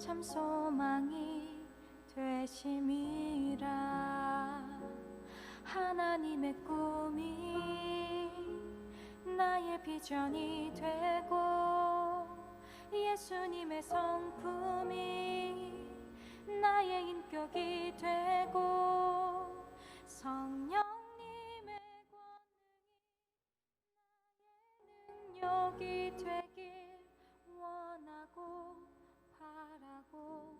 참 소망이 되심이라. 하나님의 꿈이 나의 비전이 되고 예수님의 성품이 나의 인격이 되고 성령님의 권능이 나의 능력이 되길 원하고 바라고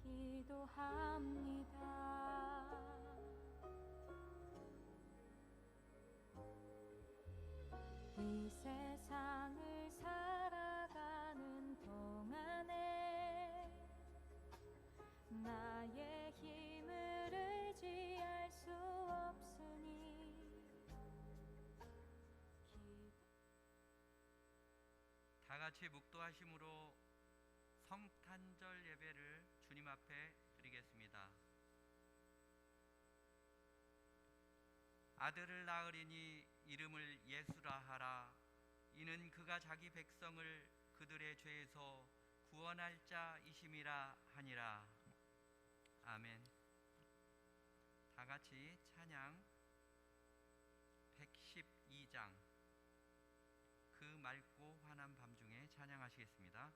기도합니다. 이 세상을 살아가는 동안에 나의 힘을 의지할 수 없으니 다 같이 묵도하심으로 성탄절 예배를 주님 앞에 드리겠습니다. 아들을 낳으리니 이름을 예수라 하라. 이는 그가 자기 백성을 그들의 죄에서 구원할 자이심이라 하니라. 아멘. 다 같이 찬양 112장 그 맑고 환한 밤중에 찬양하시겠습니다.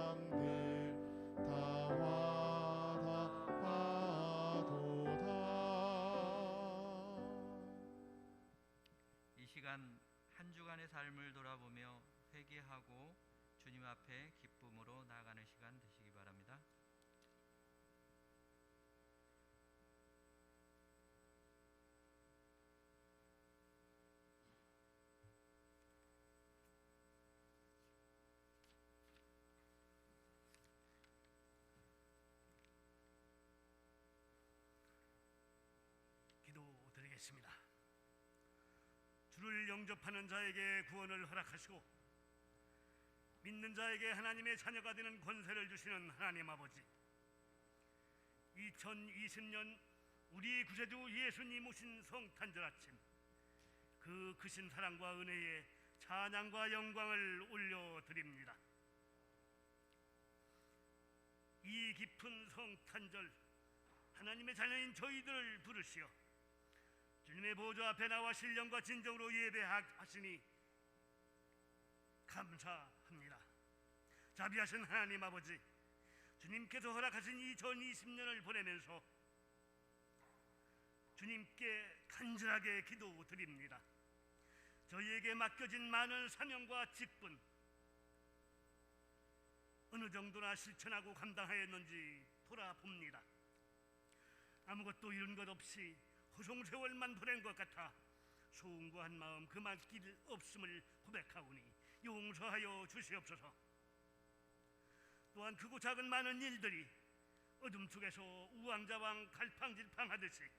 사람들 다 시간 한 주간의 삶을 돌아보며 회개하고 주님 앞에 기쁨으로 나아가는 시간 되시기 바랍니다. 기도드리겠습니다. 주를 영접하는 자에게 구원을 허락하시고 믿는 자에게 하나님의 자녀가 되는 권세를 주시는 하나님 아버지, 2020년 우리 구세주 예수님 오신 성탄절 아침, 그 크신 사랑과 은혜에 찬양과 영광을 올려드립니다. 이 깊은 성탄절, 하나님의 자녀인 저희들을 부르시어 주님의 보좌 앞에 나와 신령과 진정으로 예배하시니 감사합니다. 자비하신 하나님 아버지, 주님께서 허락하신 2020년을 보내면서 주님께 간절하게 기도드립니다. 저희에게 맡겨진 많은 사명과 직분, 어느 정도나 실천하고 감당하였는지 돌아봅니다. 아무것도 이룬 것 없이 허송세월만 보낸 것 같아 송구한 마음 그만 길 없음을 고백하오니 용서하여 주시옵소서. 또한 크고 작은 많은 일들이 어둠 속에서 우왕좌왕 갈팡질팡하듯이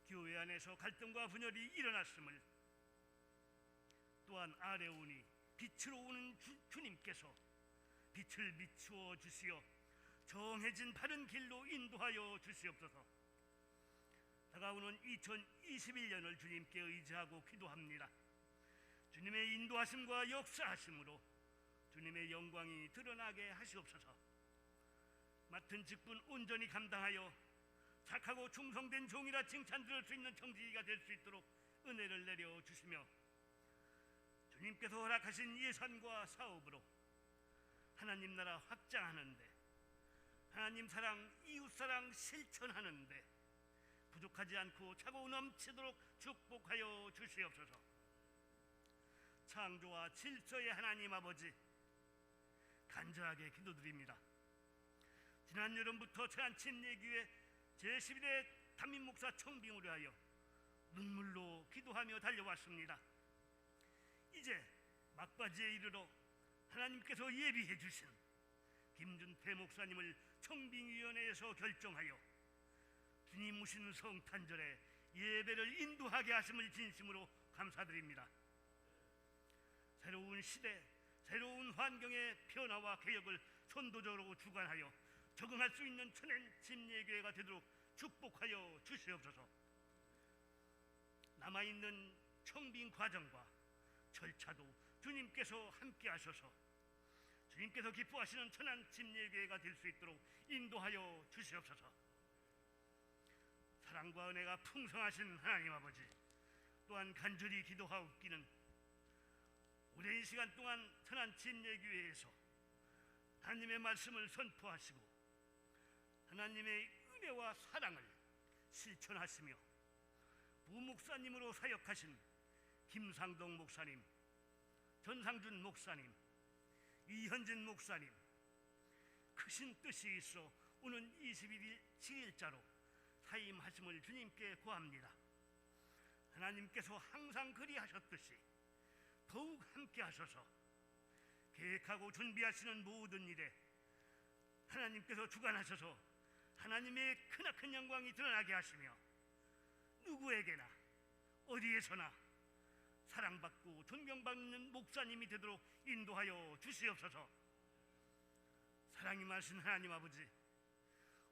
교회 안에서 갈등과 분열이 일어났음을, 또한 아래오니 빛으로 오는 주님께서 빛을 비추어 주시어 정해진 바른 길로 인도하여 주시옵소서. 다가오는 2021년을 주님께 의지하고 기도합니다. 주님의 인도하심과 역사하심으로 주님의 영광이 드러나게 하시옵소서. 맡은 직분 온전히 감당하여 착하고 충성된 종이라 칭찬 들을 수 있는 청지기가 될 수 있도록 은혜를 내려 주시며, 주님께서 허락하신 예산과 사업으로 하나님 나라 확장하는데, 하나님 사랑, 이웃 사랑 실천하는데 부족하지 않고 차고 넘치도록 축복하여 주시옵소서. 창조와 질서의 하나님 아버지, 간절하게 기도드립니다. 지난 여름부터 천안침례교회 제11회 담임목사 청빙을 위하여 눈물로 기도하며 달려왔습니다. 이제 막바지에 이르러 하나님께서 예비해 주신 김준태 목사님을 청빙위원회에서 결정하여 주님 오신 성탄절에 예배를 인도하게 하심을 진심으로 감사드립니다. 새로운 시대, 새로운 환경의 변화와 개혁을 선도적으로 주관하여 적응할 수 있는 천안침례교회가 되도록 축복하여 주시옵소서. 남아있는 청빙 과정과 절차도 주님께서 함께 하셔서 주님께서 기뻐하시는 천안침례교회가 될 수 있도록 인도하여 주시옵소서. 사랑과 은혜가 풍성하신 하나님 아버지, 또한 간절히 기도하옵기는 오랜 시간 동안 천안침례교회에서 하나님의 말씀을 선포하시고 하나님의 은혜와 사랑을 실천하시며 부목사님으로 사역하신 김상동 목사님, 전상준 목사님, 이현진 목사님, 크신 뜻이 있어 오는 21일 7일자로 사임하심을 주님께 구합니다. 하나님께서 항상 그리하셨듯이 더욱 함께 하셔서 계획하고 준비하시는 모든 일에 하나님께서 주관하셔서 하나님의 크나큰 영광이 드러나게 하시며 누구에게나 어디에서나 사랑받고 존경받는 목사님이 되도록 인도하여 주시옵소서. 사랑이 많으신 하나님 아버지,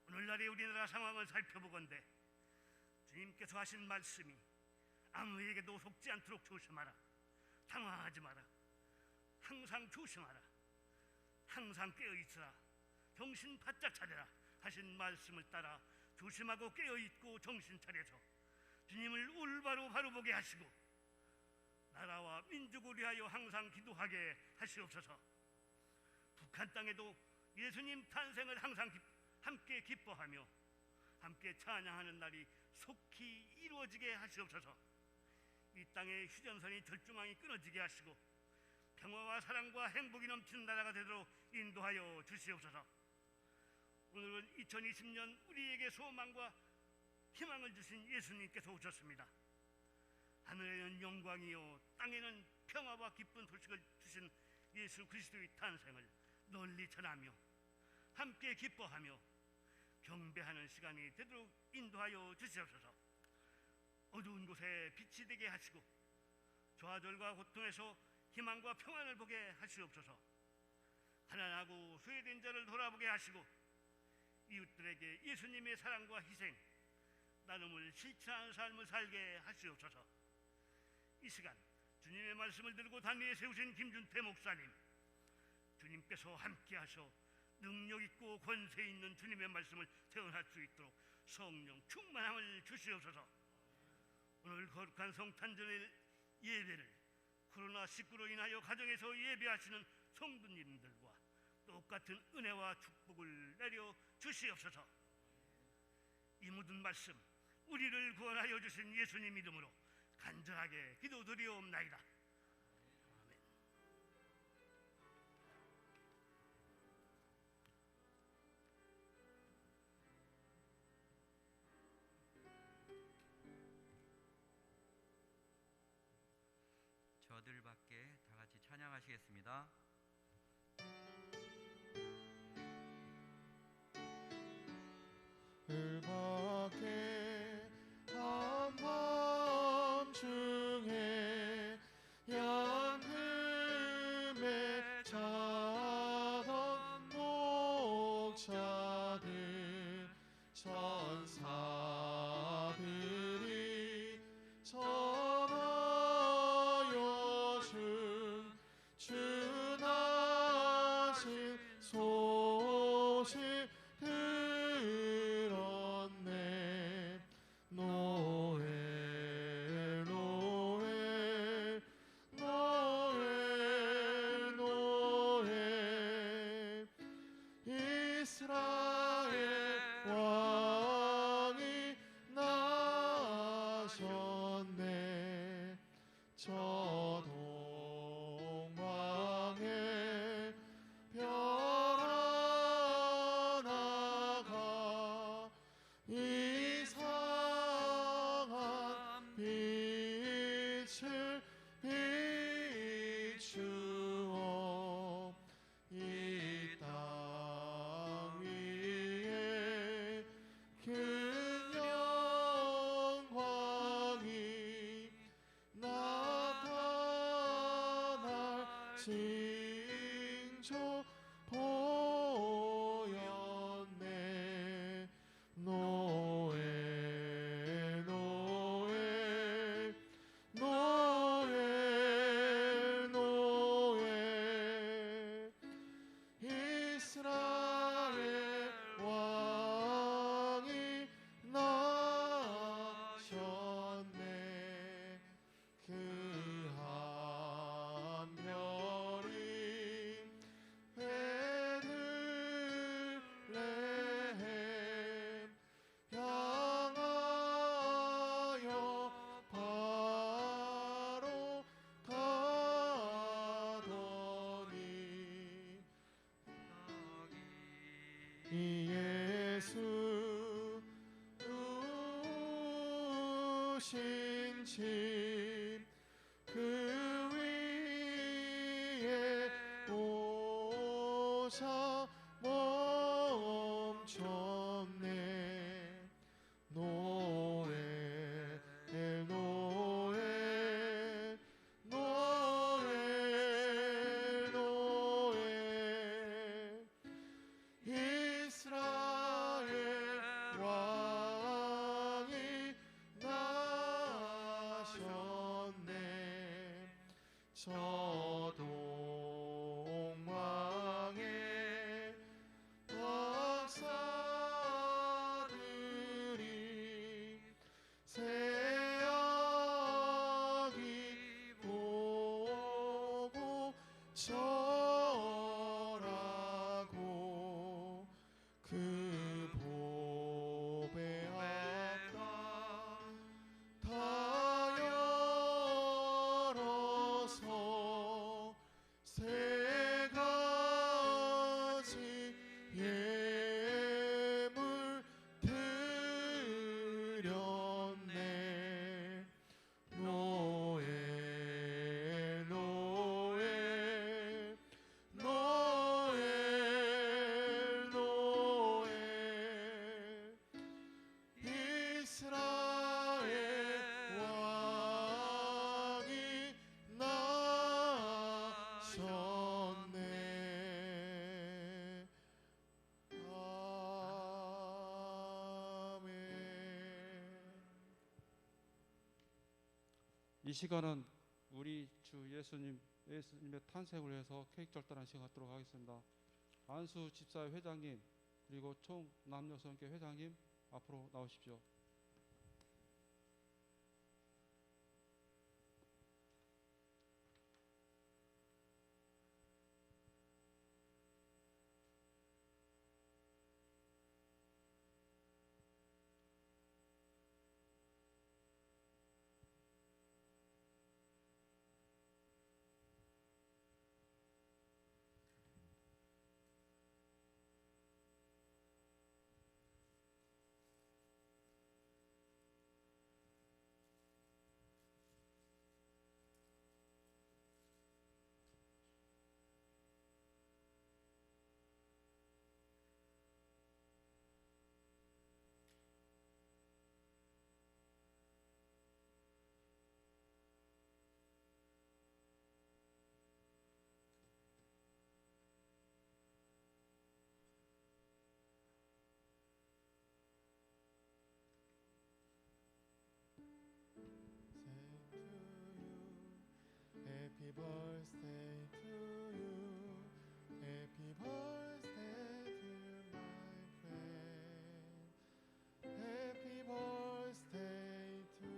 오늘날의 우리나라 상황을 살펴보건대 주님께서 하신 말씀이 아무에게도 속지 않도록 조심하라, 당황하지 마라, 항상 조심하라, 항상 깨어있으라, 정신 바짝 차려라 하신 말씀을 따라 조심하고 깨어있고 정신 차려서 주님을 올바로 바로 보게 하시고 나라와 민족을 위하여 항상 기도하게 하시옵소서. 북한 땅에도 예수님 탄생을 항상 함께 기뻐하며 함께 찬양하는 날이 속히 이루어지게 하시옵소서. 이 땅의 휴전선이 절조망이 끊어지게 하시고 평화와 사랑과 행복이 넘치는 나라가 되도록 인도하여 주시옵소서. 오늘은 2020년 우리에게 소망과 희망을 주신 예수님께서 오셨습니다. 하늘에는 영광이요 땅에는 평화와 기쁜 소식을 주신 예수 그리스도의 탄생을 널리 전하며 함께 기뻐하며 경배하는 시간이 되도록 인도하여 주시옵소서. 어두운 곳에 빛이 되게 하시고 좌절과 고통에서 희망과 평안을 보게 하시옵소서. 가난하고 소외된 자를 돌아보게 하시고 이웃들에게 예수님의 사랑과 희생, 나눔을 실천하는 삶을 살게 하시옵소서. 이 시간 주님의 말씀을 들고 단위에 세우신 김준태 목사님, 주님께서 함께하셔 능력 있고 권세 있는 주님의 말씀을 체험할 수 있도록 성령 충만함을 주시옵소서. 오늘 거룩한 성탄절 예배를 코로나19로 인하여 가정에서 예배하시는 성도님들과 똑같은 은혜와 축복을 내려 주시옵소서. 이 모든 말씀 우리를 구원하여 주신 예수님 이름으로 간절하게 기도드리옵나이다. 아멘. 저들 밖에 다 같이 찬양하시겠습니다. 을밖에 한밤중에 양금에 자던 목자들 천사들이 전하여 주 나신 소식 들었네. 노엘 노엘 노엘 노엘 이스라엘 왕이 나셨네. 저 동방에 별 하나가 이상한 빛을 비추어 이 땅 위에 그 영광이 나타날 징조 보였네. 노엘 노엘 노엘 노엘 이스라엘 왕이 나셨네. 그 한 별이 베들레헴 향하여 바로 가더니 이 예수 누신 집 그 위에 오사 멈췄네. 노엘 노엘 노엘 노엘 이스라엘 왕이 나셨네. 저 동방에 박사들이 새아기 보고 절하고 그 보배 앞다 다 이 시간은 우리 주 예수님의 탄생을 위해서 케이크 절단하는 시간 갖도록 하겠습니다. 안수 집사 회장님 그리고 총 남녀성교 회장님 앞으로 나오십시오. Happy birthday to you. Happy birthday, dear my friend. Happy birthday to you.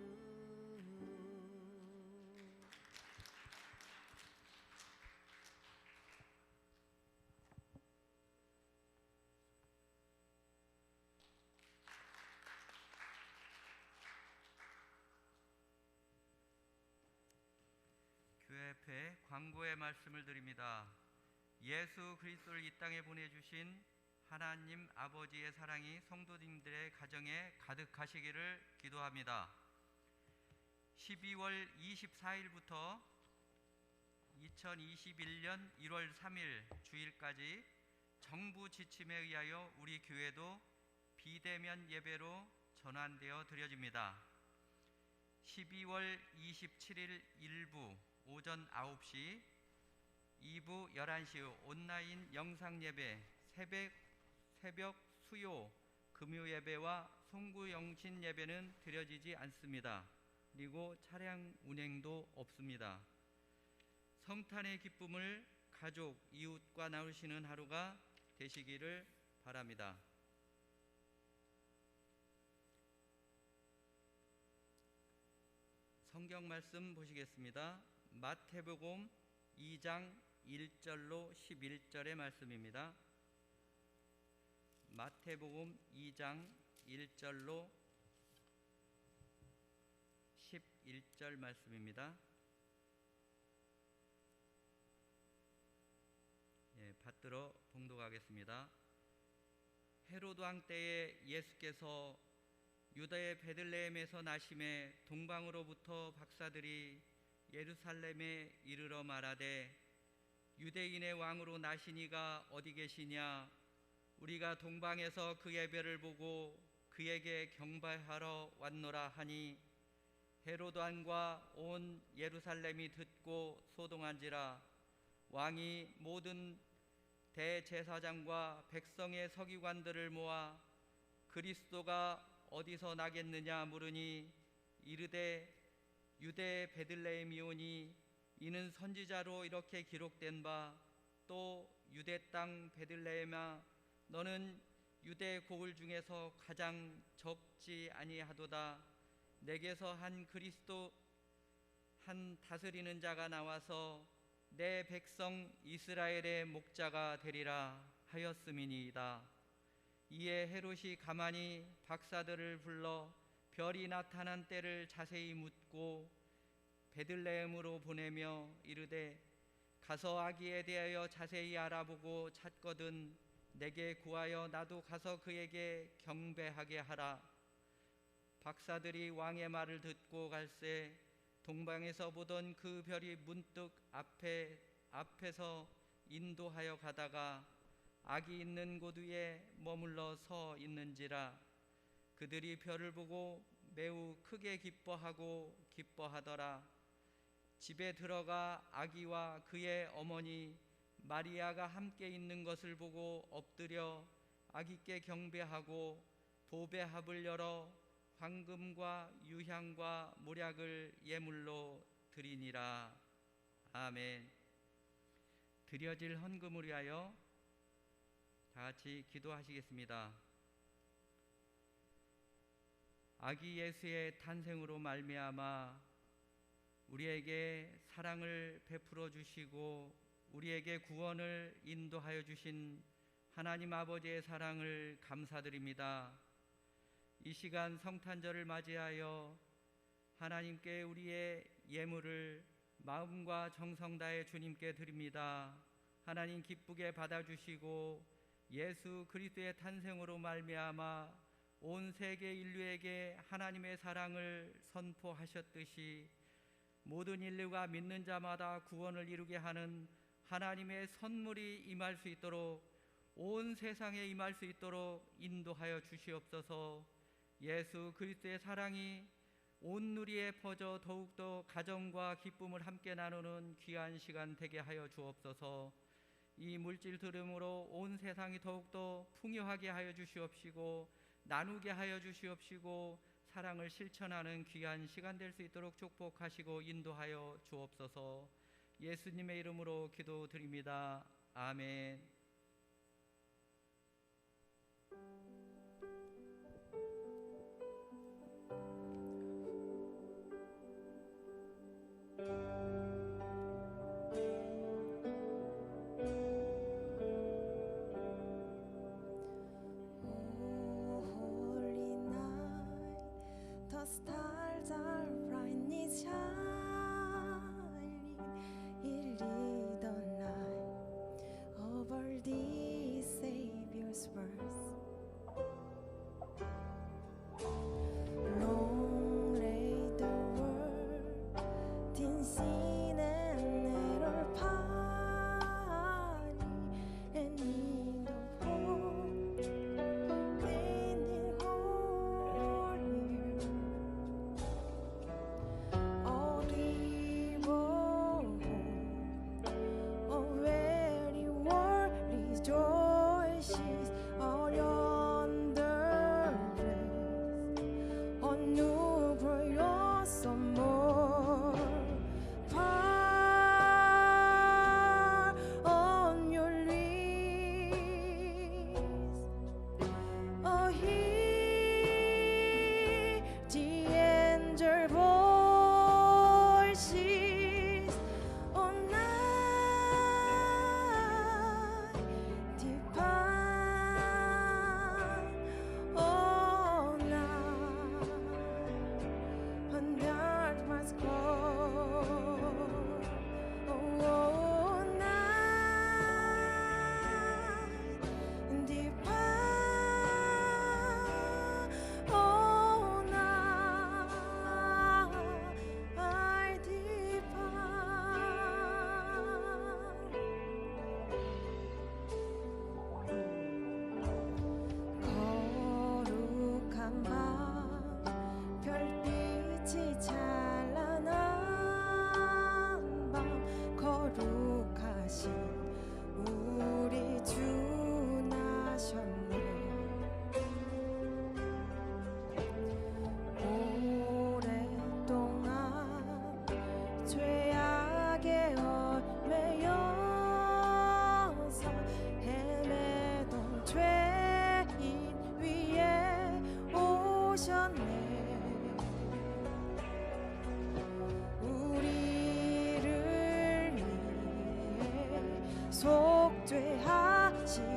교회 앞에 광고의 말씀을 드립니다. 예수 그리스도를 이 땅에 보내주신 하나님 아버지의 사랑이 성도님들의 가정에 가득하시기를 기도합니다. 12월 24일부터 2021년 1월 3일 주일까지 정부 지침에 의하여 우리 교회도 비대면 예배로 전환되어 드려집니다. 12월 27일 일부 오전 9시, 2부 11시 온라인 영상 예배, 새벽 수요, 금요 예배와 송구 영신 예배는 드려지지 않습니다. 그리고 차량 운행도 없습니다. 성탄의 기쁨을 가족, 이웃과 나누시는 하루가 되시기를 바랍니다. 성경 말씀 보시겠습니다. 마태복음 2장 1절로 11절의 말씀입니다. 마태복음 2장 1절로 11절 말씀입니다. 받들어 봉독하겠습니다. 헤로드 왕 때에 예수께서 유다의 베들레헴에서 나심에 동방으로부터 박사들이 예루살렘에 이르러 말하되 유대인의 왕으로 나시니가 어디 계시냐? 우리가 동방에서 그 예배를 보고 그에게 경배하러 왔노라 하니 헤로드 왕과 온 예루살렘이 듣고 소동한지라. 왕이 모든 대제사장과 백성의 서기관들을 모아 그리스도가 어디서 나겠느냐 물으니 이르되 유대 베들레헴이오니 이는 선지자로 이렇게 기록된 바 또 유대 땅 베들레헴아 너는 유대 고을 중에서 가장 적지 아니하도다. 내게서 한 그리스도 한 다스리는 자가 나와서 내 백성 이스라엘의 목자가 되리라 하였음이니이다. 이에 헤롯이 가만히 박사들을 불러 별이 나타난 때를 자세히 묻고 베들레헴으로 보내며 이르되 가서 아기에 대하여 자세히 알아보고 찾거든 내게 구하여 나도 가서 그에게 경배하게 하라. 박사들이 왕의 말을 듣고 갈새 동방에서 보던 그 별이 문득 앞에서 인도하여 가다가 아기 있는 곳 위에 머물러 서 있는지라. 그들이 별을 보고 매우 크게 기뻐하더라. 집에 들어가 아기와 그의 어머니 마리아가 함께 있는 것을 보고 엎드려 아기께 경배하고 보배합을 열어 황금과 유향과 몰약을 예물로 드리니라. 아멘. 드려질 헌금을 위하여 다 같이 기도하시겠습니다. 아기 예수의 탄생으로 말미암아 우리에게 사랑을 베풀어 주시고 우리에게 구원을 인도하여 주신 하나님 아버지의 사랑을 감사드립니다. 이 시간 성탄절을 맞이하여 하나님께 우리의 예물을 마음과 정성 다해 주님께 드립니다. 하나님 기쁘게 받아주시고 예수 그리스도의 탄생으로 말미암아 온 세계 인류에게 하나님의 사랑을 선포하셨듯이 모든 인류가 믿는 자마다 구원을 이루게 하는 하나님의 선물이 임할 수 있도록 온 세상에 임할 수 있도록 인도하여 주시옵소서. 예수 그리스도의 사랑이 온 누리에 퍼져 더욱더 가정과 기쁨을 함께 나누는 귀한 시간 되게 하여 주옵소서. 이 물질 들음으로 온 세상이 더욱더 풍요하게 하여 주시옵시고 나누게 하여 주시옵시고 사랑을 실천하는 귀한 시간 될 수 있도록 축복하시고 인도하여 주옵소서. 예수님의 이름으로 기도드립니다. 아멘. Stars are brightly shining in the night over the Savior's birth. Long lay the world in sin and error pining, and need of hope in the whole year.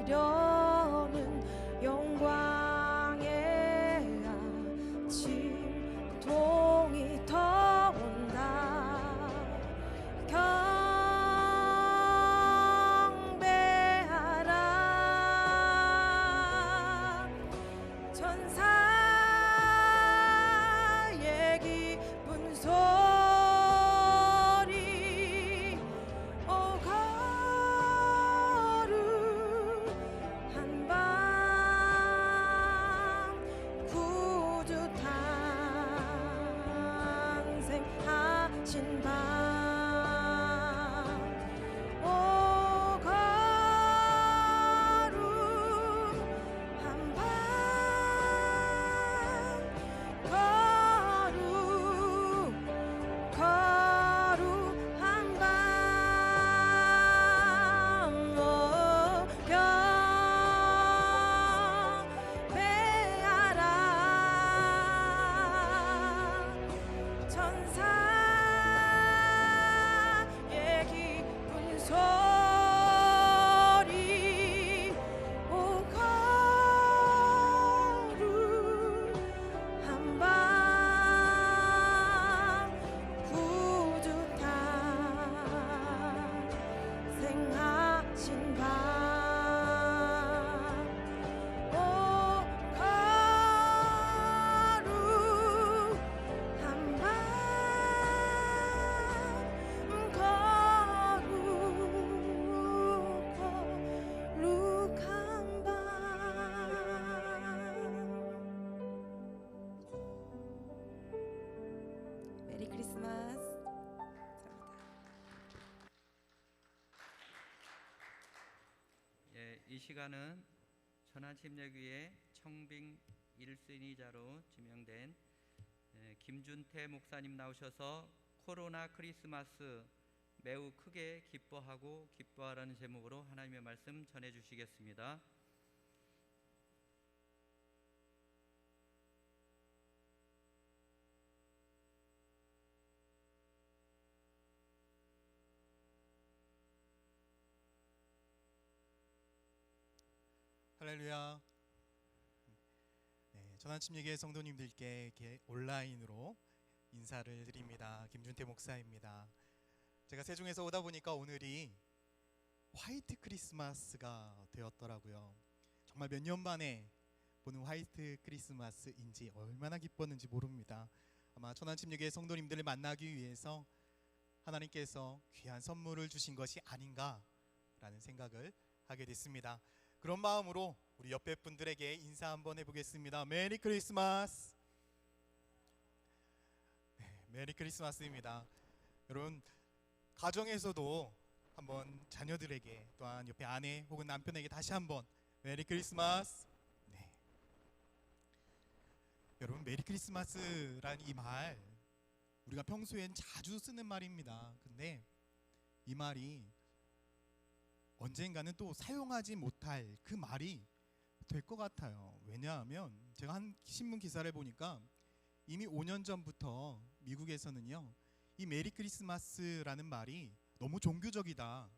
속죄하시려는 영광의 아침 동이 터온다. 경배하라. 천사의 기쁜 소리. 오 거룩 이 시간은 천안침례교회 청빙 1순위자로 지명된 김준태 목사님 나오셔서 코로나 크리스마스 매우 크게 기뻐하고 기뻐하라는 제목으로 하나님의 말씀 전해 주시겠습니다. 할렐루야. 천안침례교회 성도님들께 이렇게 온라인으로 인사를 드립니다. 김준태 목사입니다. 제가 세종에서 오다 보니까 오늘이 화이트 크리스마스가 되었더라고요. 정말 몇 년 만에 보는 화이트 크리스마스인지 얼마나 기뻤는지 모릅니다. 아마 천안침례교회 성도님들을 만나기 위해서 하나님께서 귀한 선물을 주신 것이 아닌가라는 생각을 하게 됐습니다. 그런 마음으로 우리 옆에 분들에게 인사 한번 해보겠습니다. 메리 크리스마스. 메리 크리스마스입니다. 여러분, 가정에서도 한번 자녀들에게, 또한 옆에 아내 혹은 남편에게 다시 한번 메리 크리스마스. 여러분, 메리 크리스마스란 이 말 우리가 평소엔 자주 쓰는 말입니다. 근데 이 말이 언젠가는 또 사용하지 못할 그 말이 될 것 같아요. 왜냐하면 제가 한 신문 기사를 보니까 이미 5년 전부터 미국에서는요, 이 메리 크리스마스라는 말이 너무 종교적이다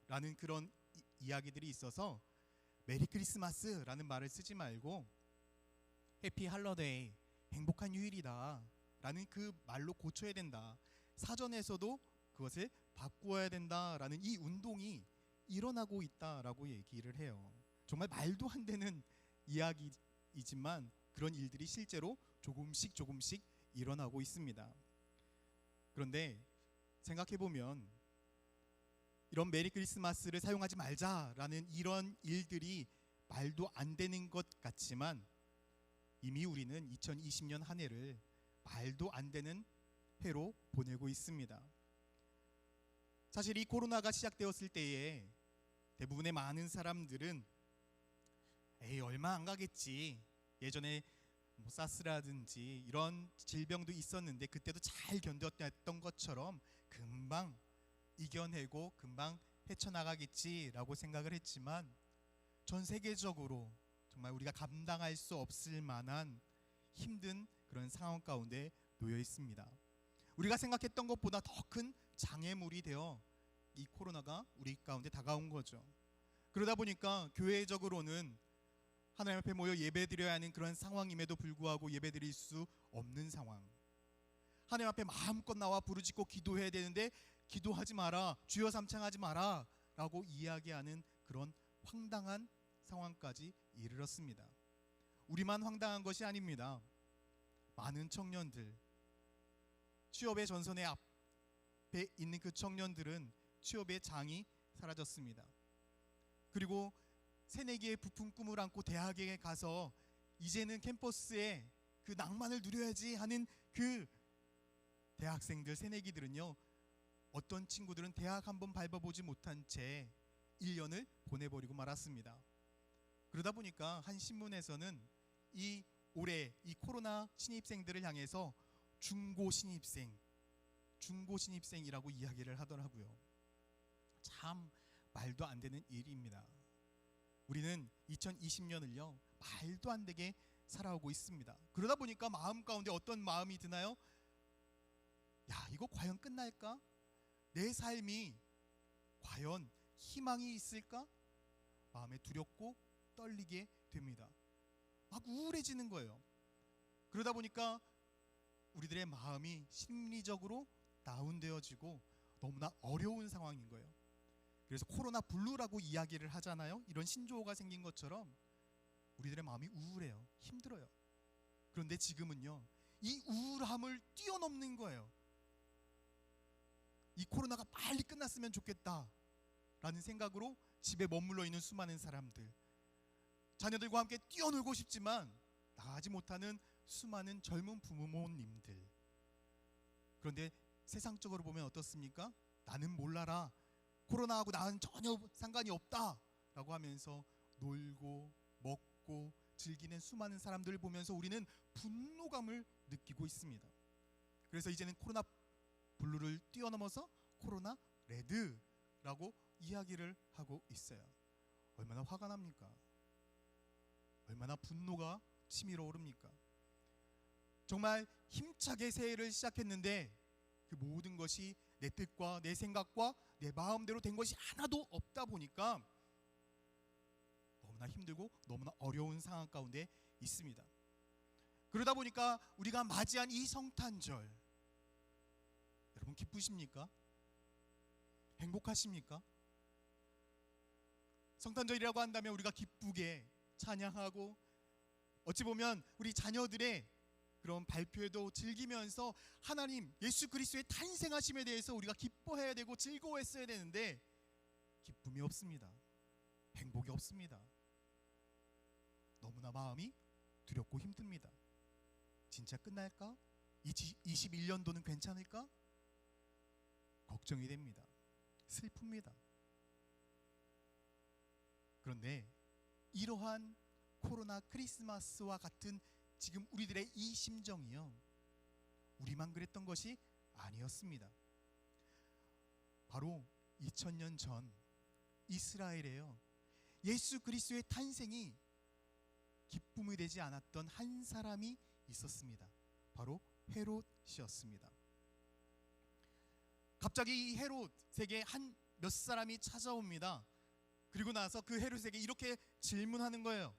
라는 그런 이야기들이 있어서 메리 크리스마스라는 말을 쓰지 말고 해피 할러데이, 행복한 휴일이다 라는 그 말로 고쳐야 된다, 사전에서도 그것을 바꾸어야 된다라는 이 운동이 일어나고 있다라고 얘기를 해요. 정말 말도 안 되는 이야기이지만 그런 일들이 실제로 조금씩 일어나고 있습니다. 그런데 생각해보면 이런 메리 크리스마스를 사용하지 말자라는 이런 일들이 말도 안 되는 것 같지만 이미 우리는 2020년 한 해를 말도 안 되는 해로 보내고 있습니다. 사실 이 코로나가 시작되었을 때에 대부분의 많은 사람들은 에이, 얼마 안 가겠지, 예전에 뭐 사스라든지 이런 질병도 있었는데 그때도 잘 견뎠던 것처럼 금방 이겨내고 금방 헤쳐나가겠지라고 생각을 했지만 전 세계적으로 정말 우리가 감당할 수 없을 만한 힘든 그런 상황 가운데 놓여 있습니다. 우리가 생각했던 것보다 더 큰 장애물이 되어 이 코로나가 우리 가운데 다가온 거죠. 그러다 보니까 교회적으로는 하나님 앞에 모여 예배드려야 하는 그런 상황임에도 불구하고 예배드릴 수 없는 상황, 하나님 앞에 마음껏 나와 부르짖고 기도해야 되는데 기도하지 마라, 주여 삼창하지 마라 라고 이야기하는 그런 황당한 상황까지 이르렀습니다. 우리만 황당한 것이 아닙니다. 많은 청년들, 취업의 전선의 앞에 있는 그 청년들은 취업의 장이 사라졌습니다. 그리고 새내기의 부푼 꿈을 안고 대학에 가서 이제는 캠퍼스에 그 낭만을 누려야지 하는 그 대학생들, 새내기들은요, 어떤 친구들은 대학 한번 밟아보지 못한 채 1년을 보내버리고 말았습니다. 그러다 보니까 한 신문에서는 이 올해 이 코로나 신입생들을 향해서 중고 신입생이라고 이야기를 하더라고요. 참 말도 안 되는 일입니다. 우리는 2020년을요 말도 안 되게 살아오고 있습니다. 그러다 보니까 마음 가운데 어떤 마음이 드나요? 야, 이거 과연 끝날까? 내 삶이 과연 희망이 있을까? 마음에 두렵고 떨리게 됩니다. 막 우울해지는 거예요. 그러다 보니까 우리들의 마음이 심리적으로 다운되어지고 너무나 어려운 상황인 거예요. 그래서 코로나 블루라고 이야기를 하잖아요. 이런 신조어가 생긴 것처럼 우리들의 마음이 우울해요. 힘들어요. 그런데 지금은요, 이 우울함을 뛰어넘는 거예요. 이 코로나가 빨리 끝났으면 좋겠다라는 생각으로 집에 머물러 있는 수많은 사람들, 자녀들과 함께 뛰어놀고 싶지만 나가지 못하는 수많은 젊은 부모님들. 그런데 세상적으로 보면 어떻습니까? 나는 몰라라, 코로나하고 나는 전혀 상관이 없다 라고 하면서 놀고 먹고 즐기는 수많은 사람들을 보면서 우리는 분노감을 느끼고 있습니다. 그래서 이제는 코로나 블루를 뛰어넘어서 코로나 레드라고 이야기를 하고 있어요. 얼마나 화가 납니까? 얼마나 분노가 치밀어 오릅니까? 정말 힘차게 새해를 시작했는데 그 모든 것이 내 뜻과 내 생각과 내 마음대로 된 것이 하나도 없다 보니까 너무나 힘들고 너무나 어려운 상황 가운데 있습니다. 그러다 보니까 우리가 맞이한 이 성탄절, 여러분 기쁘십니까? 행복하십니까? 성탄절이라고 한다면 우리가 기쁘게 찬양하고 어찌 보면 우리 자녀들의 그런 발표에도 즐기면서 하나님 예수 그리스도의 탄생하심에 대해서 우리가 기뻐해야 되고 즐거워했어야 되는데 기쁨이 없습니다. 행복이 없습니다. 너무나 마음이 두렵고 힘듭니다. 진짜 끝날까? 21년도는 괜찮을까? 걱정이 됩니다. 슬픕니다. 그런데 이러한 코로나 크리스마스와 같은 지금 우리들의 이 심정이요, 우리만 그랬던 것이 아니었습니다. 바로 2000년 전 이스라엘에요, 예수 그리스도의 탄생이 기쁨이 되지 않았던 한 사람이 있었습니다. 바로 헤롯이었습니다. 갑자기 이 헤롯에게 한 몇 사람이 찾아옵니다. 그리고 나서 그 헤롯에게 이렇게 질문하는 거예요.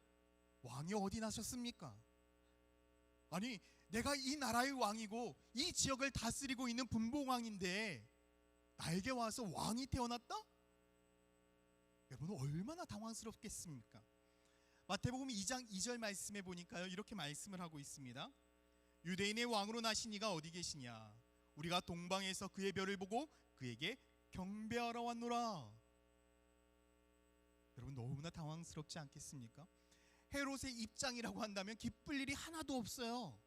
왕이 어디 나셨습니까? 아니, 내가 이 나라의 왕이고 이 지역을 다스리고 있는 분봉왕인데 나에게 와서 왕이 태어났다? 여러분 얼마나 당황스럽겠습니까? 마태복음 2장 2절 말씀에 보니까요, 이렇게 말씀을 하고 있습니다. 유대인의 왕으로 나신 이가 어디 계시냐? 우리가 동방에서 그의 별을 보고 그에게 경배하러 왔노라. 여러분 너무나 당황스럽지 않겠습니까? 헤롯의 입장이라고 한다면 기쁠 일이 하나도 없어요.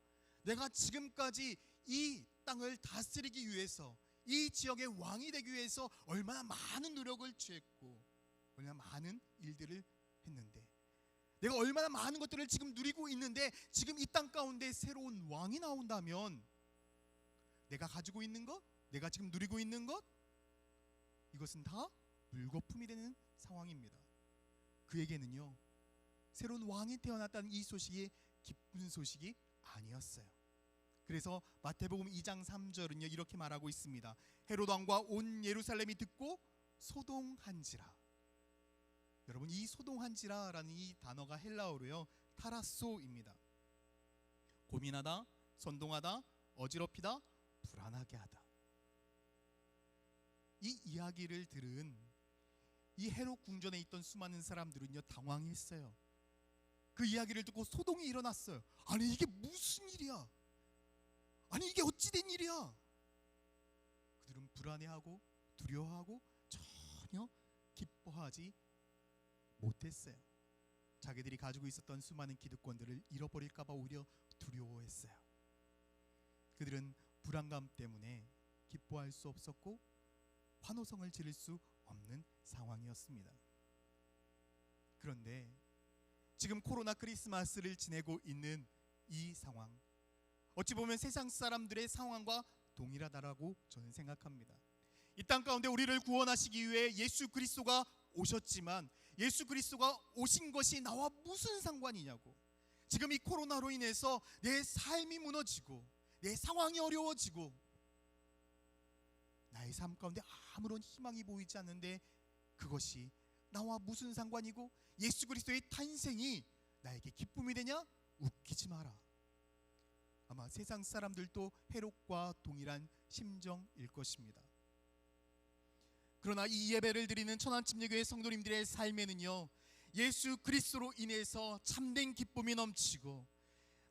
내가 지금까지 이 땅을 다스리기 위해서, 이 지역의 왕이 되기 위해서 얼마나 많은 노력을 취했고 얼마나 많은 일들을 했는데, 내가 얼마나 많은 것들을 지금 누리고 있는데 지금 이 땅 가운데 새로운 왕이 나온다면 내가 가지고 있는 것, 내가 지금 누리고 있는 것, 이것은 다 물거품이 되는 상황입니다. 그에게는요, 새로운 왕이 태어났다는 이 소식이 기쁜 소식이 아니었어요. 그래서 마태복음 2장 3절은요 이렇게 말하고 있습니다. 헤롯 왕과 온 예루살렘이 듣고 소동한지라. 여러분 이 소동한지라라는 이 단어가 헬라어로요 타라소입니다. 고민하다, 선동하다, 어지럽히다, 불안하게 하다. 이 이야기를 들은 이 헤롯 궁전에 있던 수많은 사람들은요 당황했어요. 그 이야기를 듣고 소동이 일어났어요. 아니 이게 무슨 일이야? 아니 이게 어찌 된 일이야? 그들은 불안해하고 두려워하고 전혀 기뻐하지 못했어요. 자기들이 가지고 있었던 수많은 기득권들을 잃어버릴까 봐 오히려 두려워했어요. 그들은 불안감 때문에 기뻐할 수 없었고 환호성을 지를 수 없는 상황이었습니다. 그런데 지금 코로나 크리스마스를 지내고 있는 이 상황, 어찌 보면 세상 사람들의 상황과 동일하다라고 저는 생각합니다. 이 땅 가운데 우리를 구원하시기 위해 예수 그리스도가 오셨지만 예수 그리스도가 오신 것이 나와 무슨 상관이냐고, 지금 이 코로나로 인해서 내 삶이 무너지고 내 상황이 어려워지고 나의 삶 가운데 아무런 희망이 보이지 않는데 그것이 나와 무슨 상관이고 예수 그리스도의 탄생이 나에게 기쁨이 되냐? 웃기지 마라. 아마 세상 사람들도 헤롯과 동일한 심정일 것입니다. 그러나 이 예배를 드리는 천안침례교회 성도님들의 삶에는요 예수 그리스도로 인해서 참된 기쁨이 넘치고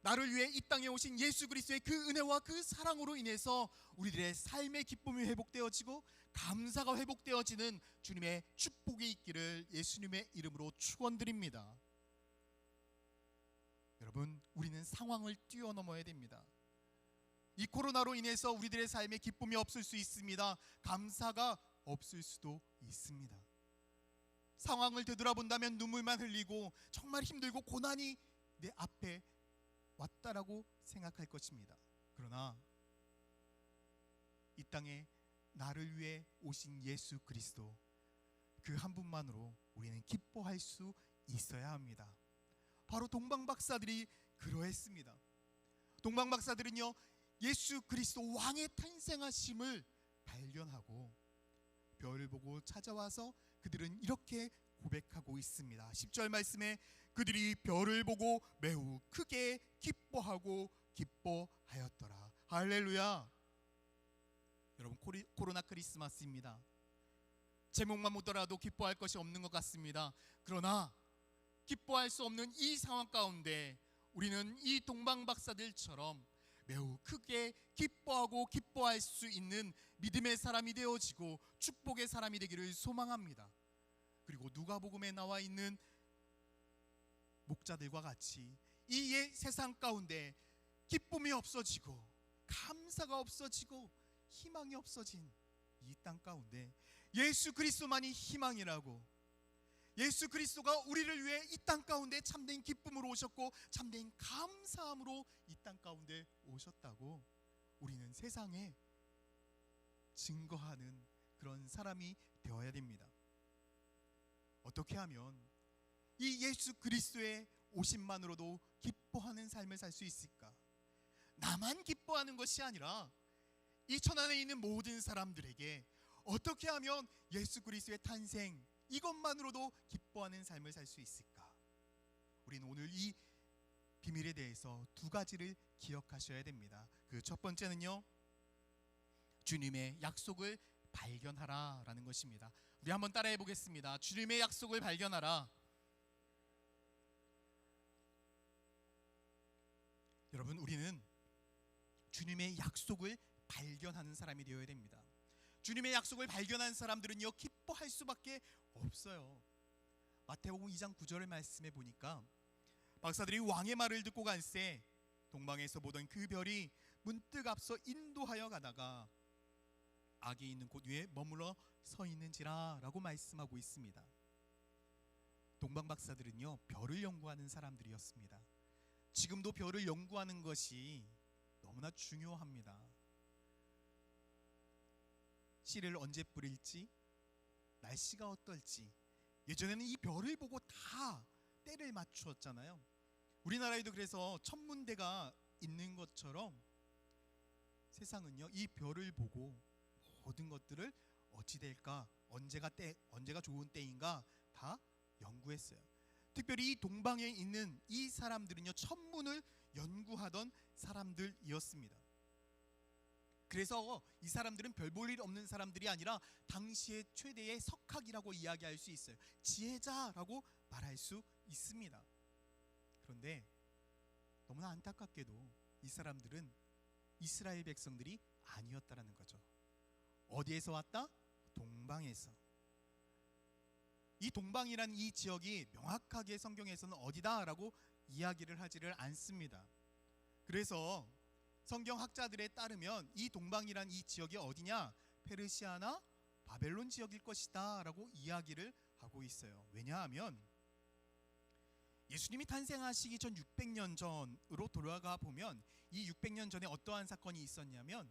나를 위해 이 땅에 오신 예수 그리스도의 그 은혜와 그 사랑으로 인해서 우리들의 삶의 기쁨이 회복되어지고 감사가 회복되어지는 주님의 축복이 있기를 예수님의 이름으로 축원드립니다. 여러분 우리는 상황을 뛰어넘어야 됩니다. 이 코로나로 인해서 우리들의 삶에 기쁨이 없을 수 있습니다. 감사가 없을 수도 있습니다. 상황을 되돌아본다면 눈물만 흘리고 정말 힘들고 고난이 내 앞에 왔다라고 생각할 것입니다. 그러나 이 땅에 나를 위해 오신 예수 그리스도, 그 한 분만으로 우리는 기뻐할 수 있어야 합니다. 바로 동방박사들이 그러했습니다. 동방박사들은요, 예수 그리스도 왕의 탄생하심을 발견하고 별을 보고 찾아와서 그들은 이렇게 고백하고 있습니다. 10절 말씀에 그들이 별을 보고 매우 크게 기뻐하고 기뻐하였더라. 할렐루야. 여러분, 코로나 크리스마스입니다. 제목만 보더라도 기뻐할 것이 없는 것 같습니다. 그러나 기뻐할 수 없는 이 상황 가운데 우리는 이 동방박사들처럼 매우 크게 기뻐하고 기뻐할 수 있는 믿음의 사람이 되어지고 축복의 사람이 되기를 소망합니다. 그리고 누가복음에 나와 있는 목자들과 같이 이 세상 가운데 기쁨이 없어지고 감사가 없어지고 희망이 없어진 이 땅 가운데 예수 그리스도만이 희망이라고, 예수 그리스도가 우리를 위해 이 땅 가운데 참된 기쁨으로 오셨고 참된 감사함으로 이 땅 가운데 오셨다고 우리는 세상에 증거하는 그런 사람이 되어야 됩니다. 어떻게 하면 이 예수 그리스도의 오심만으로도 기뻐하는 삶을 살 수 있을까? 나만 기뻐하는 것이 아니라 이 천안에 있는 모든 사람들에게 어떻게 하면 예수 그리스도의 탄생 이것만으로도 기뻐하는 삶을 살 수 있을까? 우리는 오늘 이 비밀에 대해서 두 가지를 기억하셔야 됩니다. 그 첫 번째는요, 주님의 약속을 발견하라 라는 것입니다. 우리 한번 따라해 보겠습니다. 주님의 약속을 발견하라. 여러분, 우리는 주님의 약속을 발견하는 사람이 되어야 됩니다. 주님의 약속을 발견한 사람들은요, 기뻐할 수밖에 없어요. 마태복음 2장 9절의 말씀에 보니까 박사들이 왕의 말을 듣고 갈새 동방에서 보던 그 별이 문득 앞서 인도하여 가다가 악이 있는 곳 위에 머물러 서 있는지라 라고 말씀하고 있습니다. 동방박사들은요, 별을 연구하는 사람들이었습니다. 지금도 별을 연구하는 것이 너무나 중요합니다. 씨를 언제 뿌릴지, 날씨가 어떨지, 예전에는 이 별을 보고 다 때를 맞추었잖아요. 우리나라에도 그래서 천문대가 있는 것처럼 세상은요, 이 별을 보고 모든 것들을 어찌 될까, 언제가 좋은 때인가 다 연구했어요. 특별히 이 동방에 있는 이 사람들은요, 천문을 연구하던 사람들이었습니다. 그래서 이 사람들은 별 볼 일 없는 사람들이 아니라 당시의 최대의 석학이라고 이야기할 수 있어요. 지혜자라고 말할 수 있습니다. 그런데 너무나 안타깝게도 이 사람들은 이스라엘 백성들이 아니었다라는 거죠. 어디에서 왔다? 동방에서. 이 동방이란 이 지역이 명확하게 성경에서는 어디다라고 이야기를 하지를 않습니다. 그래서 성경학자들에 따르면 이 동방이란 이 지역이 어디냐? 페르시아나 바벨론 지역일 것이다 라고 이야기를 하고 있어요. 왜냐하면 예수님이 탄생하시기 전 600년 전으로 돌아가 보면 이 600년 전에 어떠한 사건이 있었냐면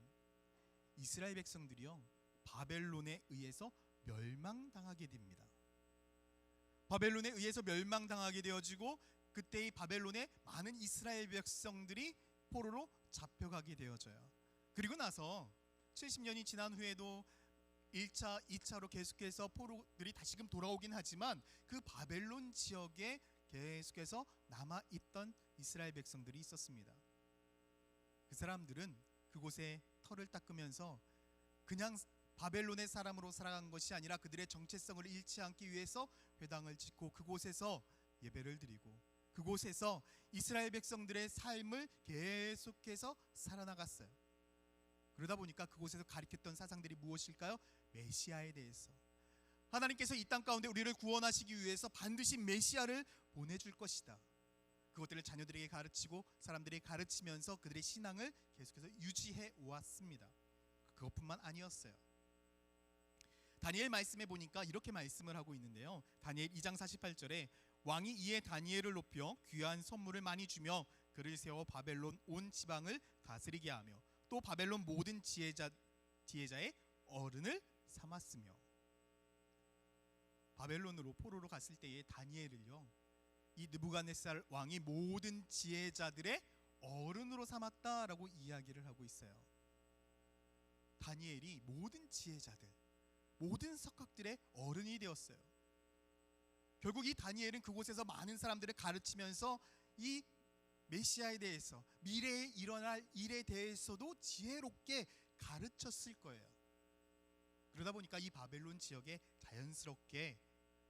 이스라엘 백성들이요, 바벨론에 의해서 멸망당하게 됩니다. 바벨론에 의해서 멸망당하게 되어지고 그때 이 바벨론에 많은 이스라엘 백성들이 포로로 잡혀가게 되어져요. 그리고 나서 70년이 지난 후에도 1차, 2차로 계속해서 포로들이 다시금 돌아오긴 하지만 그 바벨론 지역에 계속해서 남아있던 이스라엘 백성들이 있었습니다. 그 사람들은 그곳에 털을 닦으면서 그냥 바벨론의 사람으로 살아간 것이 아니라 그들의 정체성을 잃지 않기 위해서 회당을 짓고 그곳에서 예배를 드리고 그곳에서 이스라엘 백성들의 삶을 계속해서 살아나갔어요. 그러다 보니까 그곳에서 가르쳤던 사상들이 무엇일까요? 메시아에 대해서. 하나님께서 이 땅 가운데 우리를 구원하시기 위해서 반드시 메시아를 보내줄 것이다. 그것들을 자녀들에게 가르치고 사람들이 가르치면서 그들의 신앙을 계속해서 유지해 왔습니다. 그것뿐만 아니었어요. 다니엘 말씀에 보니까 이렇게 말씀을 하고 있는데요. 다니엘 2장 48절에 왕이 이에 다니엘을 높여 귀한 선물을 많이 주며 그를 세워 바벨론 온 지방을 다스리게 하며 또 바벨론 모든 지혜자의 어른을 삼았으며. 바벨론으로 포로로 갔을 때에 다니엘을요, 이 느부갓네살 왕이 모든 지혜자들의 어른으로 삼았다라고 이야기를 하고 있어요. 다니엘이 모든 지혜자들, 모든 석학들의 어른이 되었어요. 결국 이 다니엘은 그곳에서 많은 사람들을 가르치면서 이 메시아에 대해서, 미래에 일어날 일에 대해서도 지혜롭게 가르쳤을 거예요. 그러다 보니까 이 바벨론 지역에 자연스럽게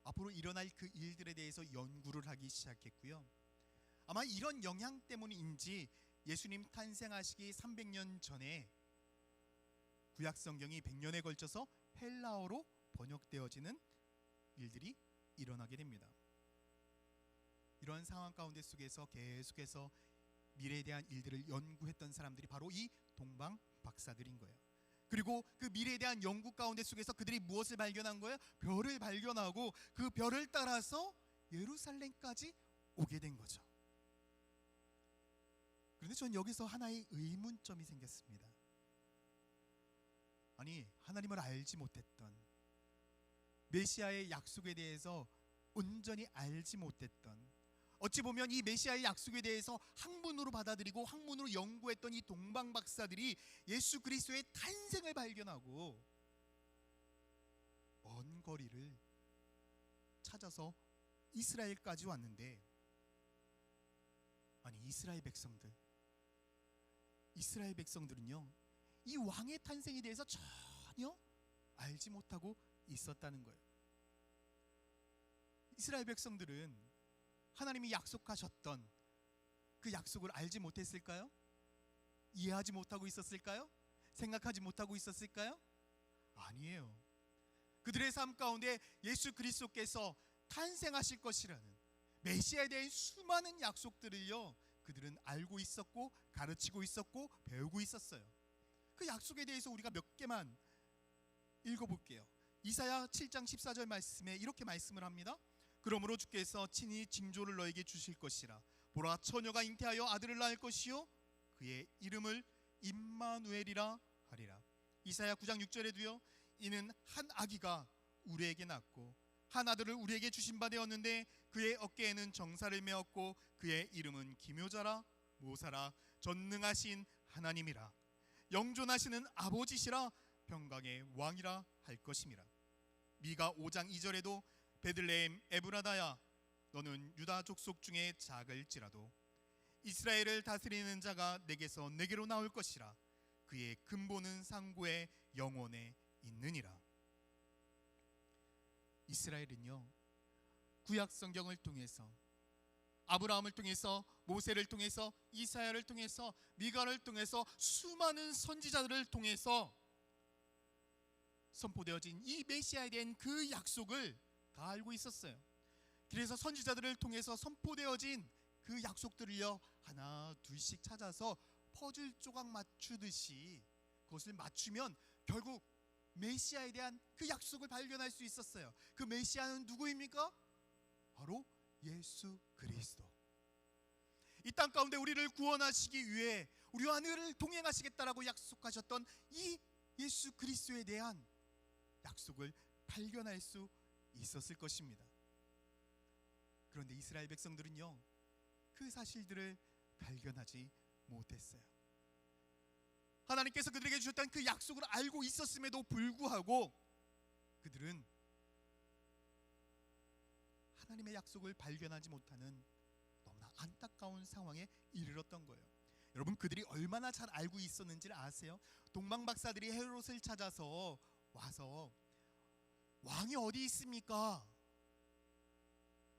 앞으로 일어날 그 일들에 대해서 연구를 하기 시작했고요. 아마 이런 영향 때문인지 예수님 탄생하시기 300년 전에 구약 성경이 100년에 걸쳐서 헬라어로 번역되어지는 일들이 일어나게 됩니다. 이러한 상황 가운데 속에서 계속해서 미래에 대한 일들을 연구했던 사람들이 바로 이 동방 박사들인 거예요. 그리고 그 미래에 대한 연구 가운데 속에서 그들이 무엇을 발견한 거예요? 별을 발견하고 그 별을 따라서 예루살렘까지 오게 된 거죠. 그런데 전 여기서 하나의 의문점이 생겼습니다. 아니, 하나님을 알지 못했던, 메시아의 약속에 대해서 온전히 알지 못했던, 어찌 보면 이 메시아의 약속에 대해서 학문으로 받아들이고 학문으로 연구했던 이 동방 박사들이 예수 그리스도의 탄생을 발견하고 먼 거리를 찾아서 이스라엘까지 왔는데, 아니, 이스라엘 백성들은요, 이 왕의 탄생에 대해서 전혀 알지 못하고 있었다는 거예요. 이스라엘 백성들은 하나님이 약속하셨던 그 약속을 알지 못했을까요? 이해하지 못하고 있었을까요? 생각하지 못하고 있었을까요? 아니에요. 그들의 삶 가운데 예수 그리스도께서 탄생하실 것이라는 메시아에 대한 수많은 약속들을요, 그들은 알고 있었고 가르치고 있었고 배우고 있었어요. 그 약속에 대해서 우리가 몇 개만 읽어볼게요. 이사야 7장 14절 말씀에 이렇게 말씀을 합니다. 그러므로 주께서 친히 징조를 너에게 주실 것이라. 보라, 처녀가 잉태하여 아들을 낳을 것이요 그의 이름을 임마누엘이라 하리라. 이사야 9장 6절에도요, 이는 한 아기가 우리에게 낳고 한 아들을 우리에게 주신 바 되었는데 그의 어깨에는 정사를 메었고 그의 이름은 기묘자라 모사라 전능하신 하나님이라 영존하시는 아버지시라 평강의 왕이라 할 것임이라. 미가 5장 2절에도 베들레헴 에브라다야, 너는 유다 족속 중에 작을지라도 이스라엘을 다스리는 자가 내게서 내게로 나올 것이라. 그의 근본은 상고의 영원에 있느니라. 이스라엘은요, 구약 성경을 통해서, 아브라함을 통해서, 모세를 통해서, 이사야를 통해서, 미가를 통해서, 수많은 선지자들을 통해서 선포되어진 이 메시아에 대한 그 약속을 다 알고 있었어요. 그래서 선지자들을 통해서 선포되어진 그 약속들을요, 하나 둘씩 찾아서 퍼즐 조각 맞추듯이 그것을 맞추면 결국 메시아에 대한 그 약속을 발견할 수 있었어요. 그 메시아는 누구입니까? 바로 예수 그리스도. 이 땅 가운데 우리를 구원하시기 위해 우리와 늘 동행하시겠다라고 약속하셨던 이 예수 그리스도에 대한 약속을 발견할 수 있었을 것입니다. 그런데 이스라엘 백성들은요, 그 사실들을 발견하지 못했어요. 하나님께서 그들에게 주셨던 그 약속을 알고 있었음에도 불구하고 그들은 하나님의 약속을 발견하지 못하는 너무나 안타까운 상황에 이르렀던 거예요. 여러분, 그들이 얼마나 잘 알고 있었는지를 아세요? 동방 박사들이 헤롯을 찾아서 와서 왕이 어디 있습니까?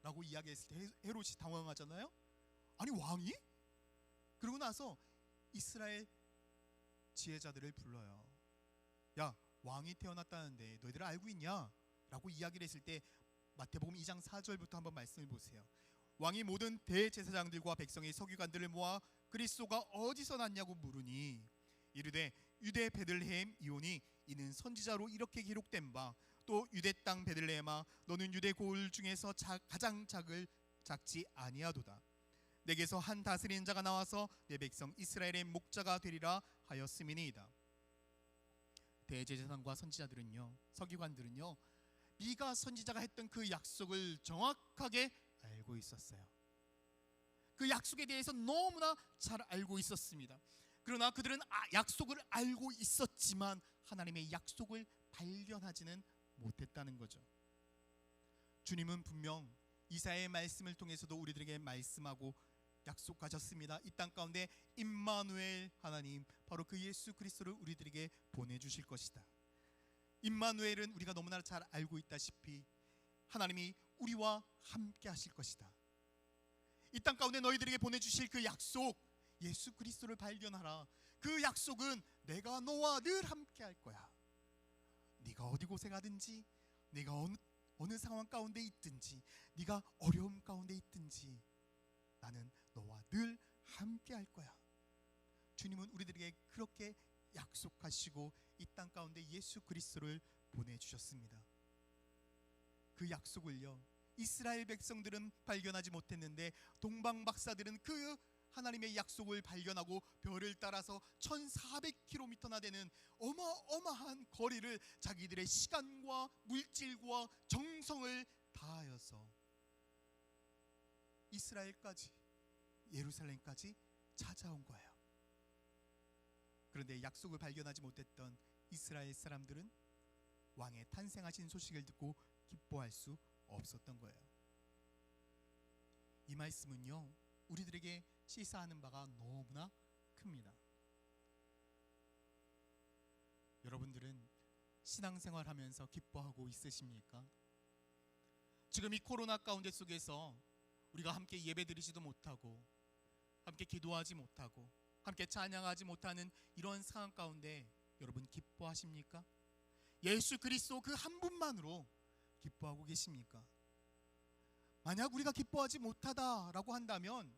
라고 이야기했을 때 헤롯이 당황하잖아요. 아니, 왕이? 그러고 나서 이스라엘 지혜자들을 불러요. 야, 왕이 태어났다는데 너희들 알고 있냐? 라고 이야기를 했을 때 마태복음 2장 4절부터 한번 말씀을 보세요. 왕이 모든 대제사장들과 백성의 서기관들을 모아 그리스도가 어디서 났냐고 물으니 이르되 유대 베들레헴 이오니 이는 선지자로 이렇게 기록된 바 또 유대 땅 베들레헴아 너는 유대 고을 중에서 가장 작지 아니하도다. 내게서 한 다스리는 자가 나와서 내 백성 이스라엘의 목자가 되리라 하였음이니이다. 대제사장과 선지자들은요, 서기관들은요, 미가 선지자가 했던 그 약속을 정확하게 알고 있었어요. 그 약속에 대해서 너무나 잘 알고 있었습니다. 그러나 그들은 약속을 알고 있었지만 하나님의 약속을 발견하지는 못했다는 거죠. 주님은 분명 이사야의 말씀을 통해서도 우리들에게 말씀하고 약속하셨습니다. 이 땅 가운데 임마누엘 하나님, 바로 그 예수 그리스도를 우리들에게 보내주실 것이다. 임마누엘은 우리가 너무나 잘 알고 있다시피 하나님이 우리와 함께 하실 것이다. 이 땅 가운데 너희들에게 보내주실 그 약속, 예수 그리스도를 발견하라. 그 약속은 내가 너와 늘 함께 할 거야. 네가 어디 곳에 가든지, 네가 어느 상황 가운데 있든지, 네가 어려움 가운데 있든지 나는 너와 늘 함께 할 거야. 주님은 우리들에게 그렇게 약속하시고 이 땅 가운데 예수 그리스도를 보내주셨습니다. 그 약속을요, 이스라엘 백성들은 발견하지 못했는데 동방 박사들은 그 하나님의 약속을 발견하고 별을 따라서 1400km나 되는 어마어마한 거리를 자기들의 시간과 물질과 정성을 다하여서 이스라엘까지, 예루살렘까지 찾아온 거예요. 그런데 약속을 발견하지 못했던 이스라엘 사람들은 왕의 탄생하신 소식을 듣고 기뻐할 수 없었던 거예요. 이 말씀은요, 우리들에게 시사하는 바가 너무나 큽니다. 여러분들은 신앙생활 하면서 기뻐하고 있으십니까? 지금 이 코로나 가운데 속에서 우리가 함께 예배드리지도 못하고 함께 기도하지 못하고 함께 찬양하지 못하는 이런 상황 가운데 여러분 기뻐하십니까? 예수 그리스도 그 한 분만으로 기뻐하고 계십니까? 만약 우리가 기뻐하지 못하다라고 한다면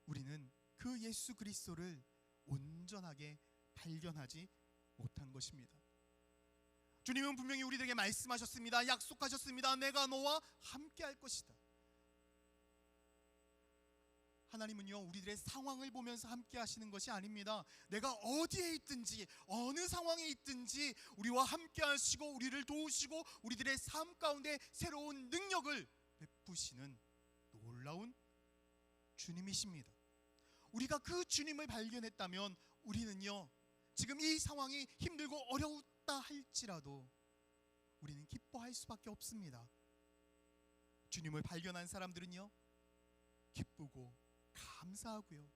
우리는 그 예수 그리스도를 온전하게 발견하지 못한 것입니다. 주님은 분명히 우리들에게 말씀하셨습니다. 약속하셨습니다. 내가 너와 함께 할 것이다. 하나님은요, 우리들의 상황을 보면서 함께 하시는 것이 아닙니다. 내가 어디에 있든지 어느 상황에 있든지 우리와 함께 하시고 우리를 도우시고 우리들의 삶 가운데 새로운 능력을 베푸시는 놀라운 주님이십니다. 우리가 그 주님을 발견했다면 우리는요, 지금 이 상황이 힘들고 어려웠다 할지라도 우리는 기뻐할 수밖에 없습니다. 주님을 발견한 사람들은요, 기쁘고 감사하고요,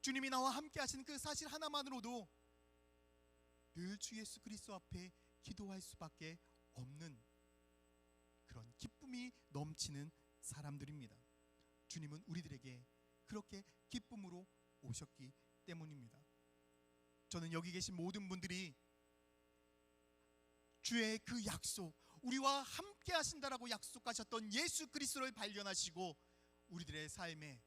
주님이 나와 함께 하시는 그 사실 하나만으로도 늘 주 예수 그리스도 앞에 기도할 수밖에 없는 그런 기쁨이 넘치는 사람들입니다. 주님은 우리들에게 그렇게 기쁨으로 오셨기 때문입니다. 저는 여기 계신 모든 분들이 주의 그 약속, 우리와 함께 하신다라고 약속하셨던 예수 그리스도를 발견하시고 우리들의 삶에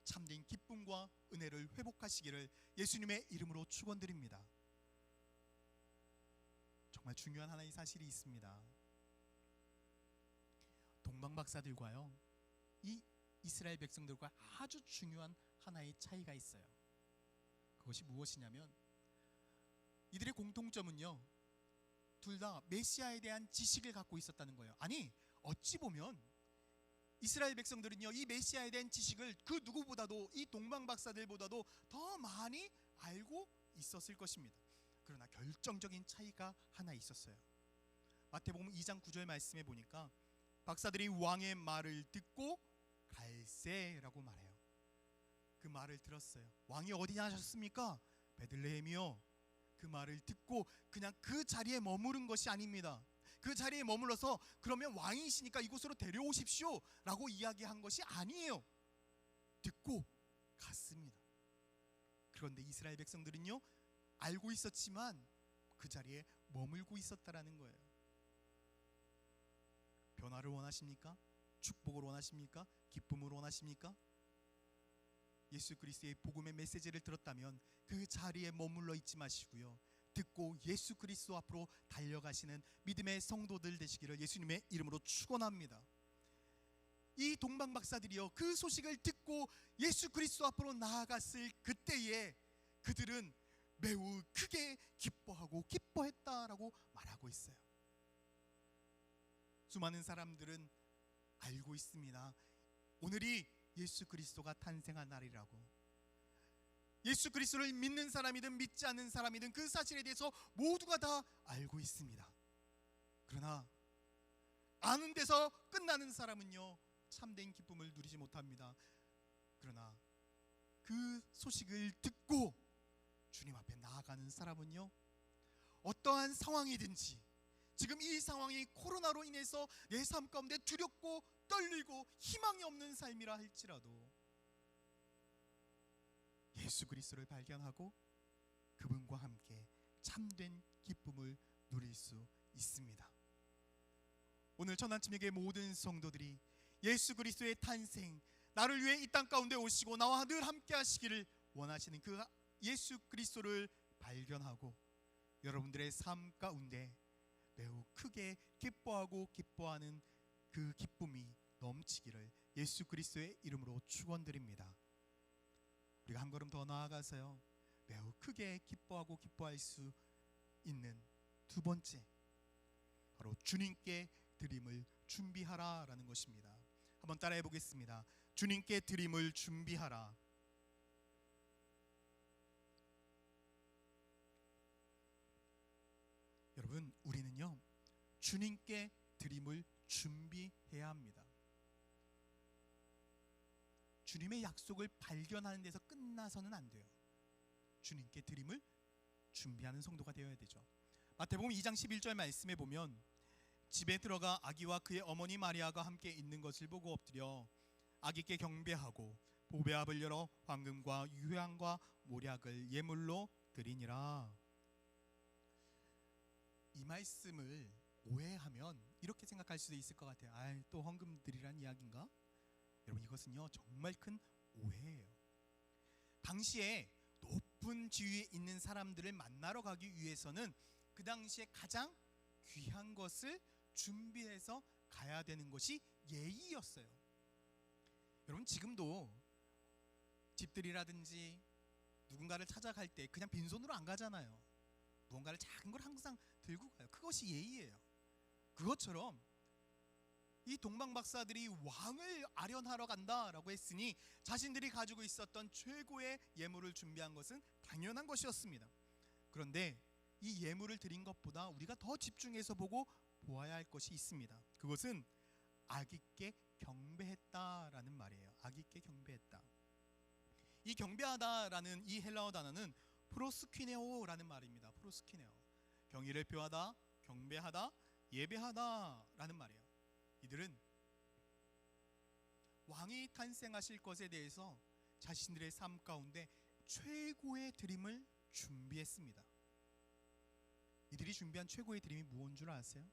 참된 기쁨과 은혜를 회복하시기를 예수님의 이름으로 축원드립니다. 정말 중요한 하나의 사실이 있습니다. 동방 박사들과요, 이 이스라엘 백성들과 아주 중요한 하나의 차이가 있어요. 그것이 무엇이냐면 이들의 공통점은요, 둘 다 메시아에 대한 지식을 갖고 있었다는 거예요. 아니, 어찌 보면 이스라엘 백성들은요, 이 메시아에 대한 지식을 그 누구보다도, 이 동방 박사들보다도 더 많이 알고 있었을 것입니다. 그러나 결정적인 차이가 하나 있었어요. 마태복음 2장 9절 말씀에 보니까 박사들이 왕의 말을 듣고 갈세라고 말해요. 그 말을 들었어요. 왕이 어디냐 하셨습니까? 베들레헴이요. 그 말을 듣고 그냥 그 자리에 머무른 것이 아닙니다. 그 자리에 머물러서 그러면 왕이시니까 이곳으로 데려오십시오 라고 이야기한 것이 아니에요. 듣고 갔습니다. 그런데 이스라엘 백성들은요, 알고 있었지만 그 자리에 머물고 있었다라는 거예요. 변화를 원하십니까? 축복을 원하십니까? 기쁨을 원하십니까? 예수 그리스도의 복음의 메시지를 들었다면 그 자리에 머물러 있지 마시고요, 듣고 예수 그리스도 앞으로 달려가시는 믿음의 성도들 되시기를 예수님의 이름으로 축원합니다. 이 동방 박사들이요, 그 소식을 듣고 예수 그리스도 앞으로 나아갔을 그때에 그들은 매우 크게 기뻐하고 기뻐했다라고 말하고 있어요. 수많은 사람들은 알고 있습니다. 오늘이 예수 그리스도가 탄생한 날이라고. 예수 그리스도를 믿는 사람이든 믿지 않는 사람이든 그 사실에 대해서 모두가 다 알고 있습니다. 그러나 아는 데서 끝나는 사람은요, 참된 기쁨을 누리지 못합니다. 그러나 그 소식을 듣고 주님 앞에 나아가는 사람은요, 어떠한 상황이든지, 지금 이 상황이 코로나로 인해서 내 삶 가운데 두렵고 떨리고 희망이 없는 삶이라 할지라도 예수 그리스도를 발견하고 그분과 함께 참된 기쁨을 누릴 수 있습니다. 오늘 천안침례교회 모든 성도들이 예수 그리스도의 탄생, 나를 위해 이 땅 가운데 오시고 나와 늘 함께 하시기를 원하시는 그 예수 그리스도를 발견하고 여러분들의 삶 가운데 매우 크게 기뻐하고 기뻐하는 그 기쁨이 넘치기를 예수 그리스도의 이름으로 축원드립니다. 우리가 한 걸음 더 나아가서요, 매우 크게 기뻐하고 기뻐할 수 있는 두 번째, 바로 주님께 드림을 준비하라라는 것입니다. 한번 따라해 보겠습니다. 주님께 드림을 준비하라. 여러분, 우리는요, 주님께 드림을 준비해야 합니다. 주님의 약속을 발견하는 데서 끝나서는 안 돼요. 주님께 드림을 준비하는 성도가 되어야 되죠. 마태복음 2장 11절 말씀에 보면 집에 들어가 아기와 그의 어머니 마리아가 함께 있는 것을 보고 엎드려 아기께 경배하고 보배압을 열어 황금과 유향과 모략을 예물로 드리니라. 이 말씀을 오해하면 이렇게 생각할 수도 있을 것 같아요. 또 헌금 드리란 이야기인가? 여러분, 이것은요 정말 큰 오해예요. 당시에 높은 지위에 있는 사람들을 만나러 가기 위해서는 그 당시에 가장 귀한 것을 준비해서 가야 되는 것이 예의였어요. 여러분, 지금도 집들이라든지 누군가를 찾아갈 때 그냥 빈손으로 안 가잖아요. 무언가를 작은 걸 항상 들고 가요. 그것이 예의예요. 그것처럼 이 동방 박사들이 왕을 아련하러 간다라고 했으니 자신들이 가지고 있었던 최고의 예물을 준비한 것은 당연한 것이었습니다. 그런데 이 예물을 드린 것보다 우리가 더 집중해서 보아야 할 것이 있습니다. 그것은 아기께 경배했다라는 말이에요. 아기께 경배했다. 이 경배하다라는 이 헬라어 단어는 프로스퀴네오라는 말입니다. 프로스퀴네오. 경의를 표하다, 경배하다, 예배하다라는 말이에요. 이들은 왕이 탄생하실 것에 대해서 자신들의 삶 가운데 최고의 드림을 준비했습니다. 이들이 준비한 최고의 드림이 무엇인 줄 아세요?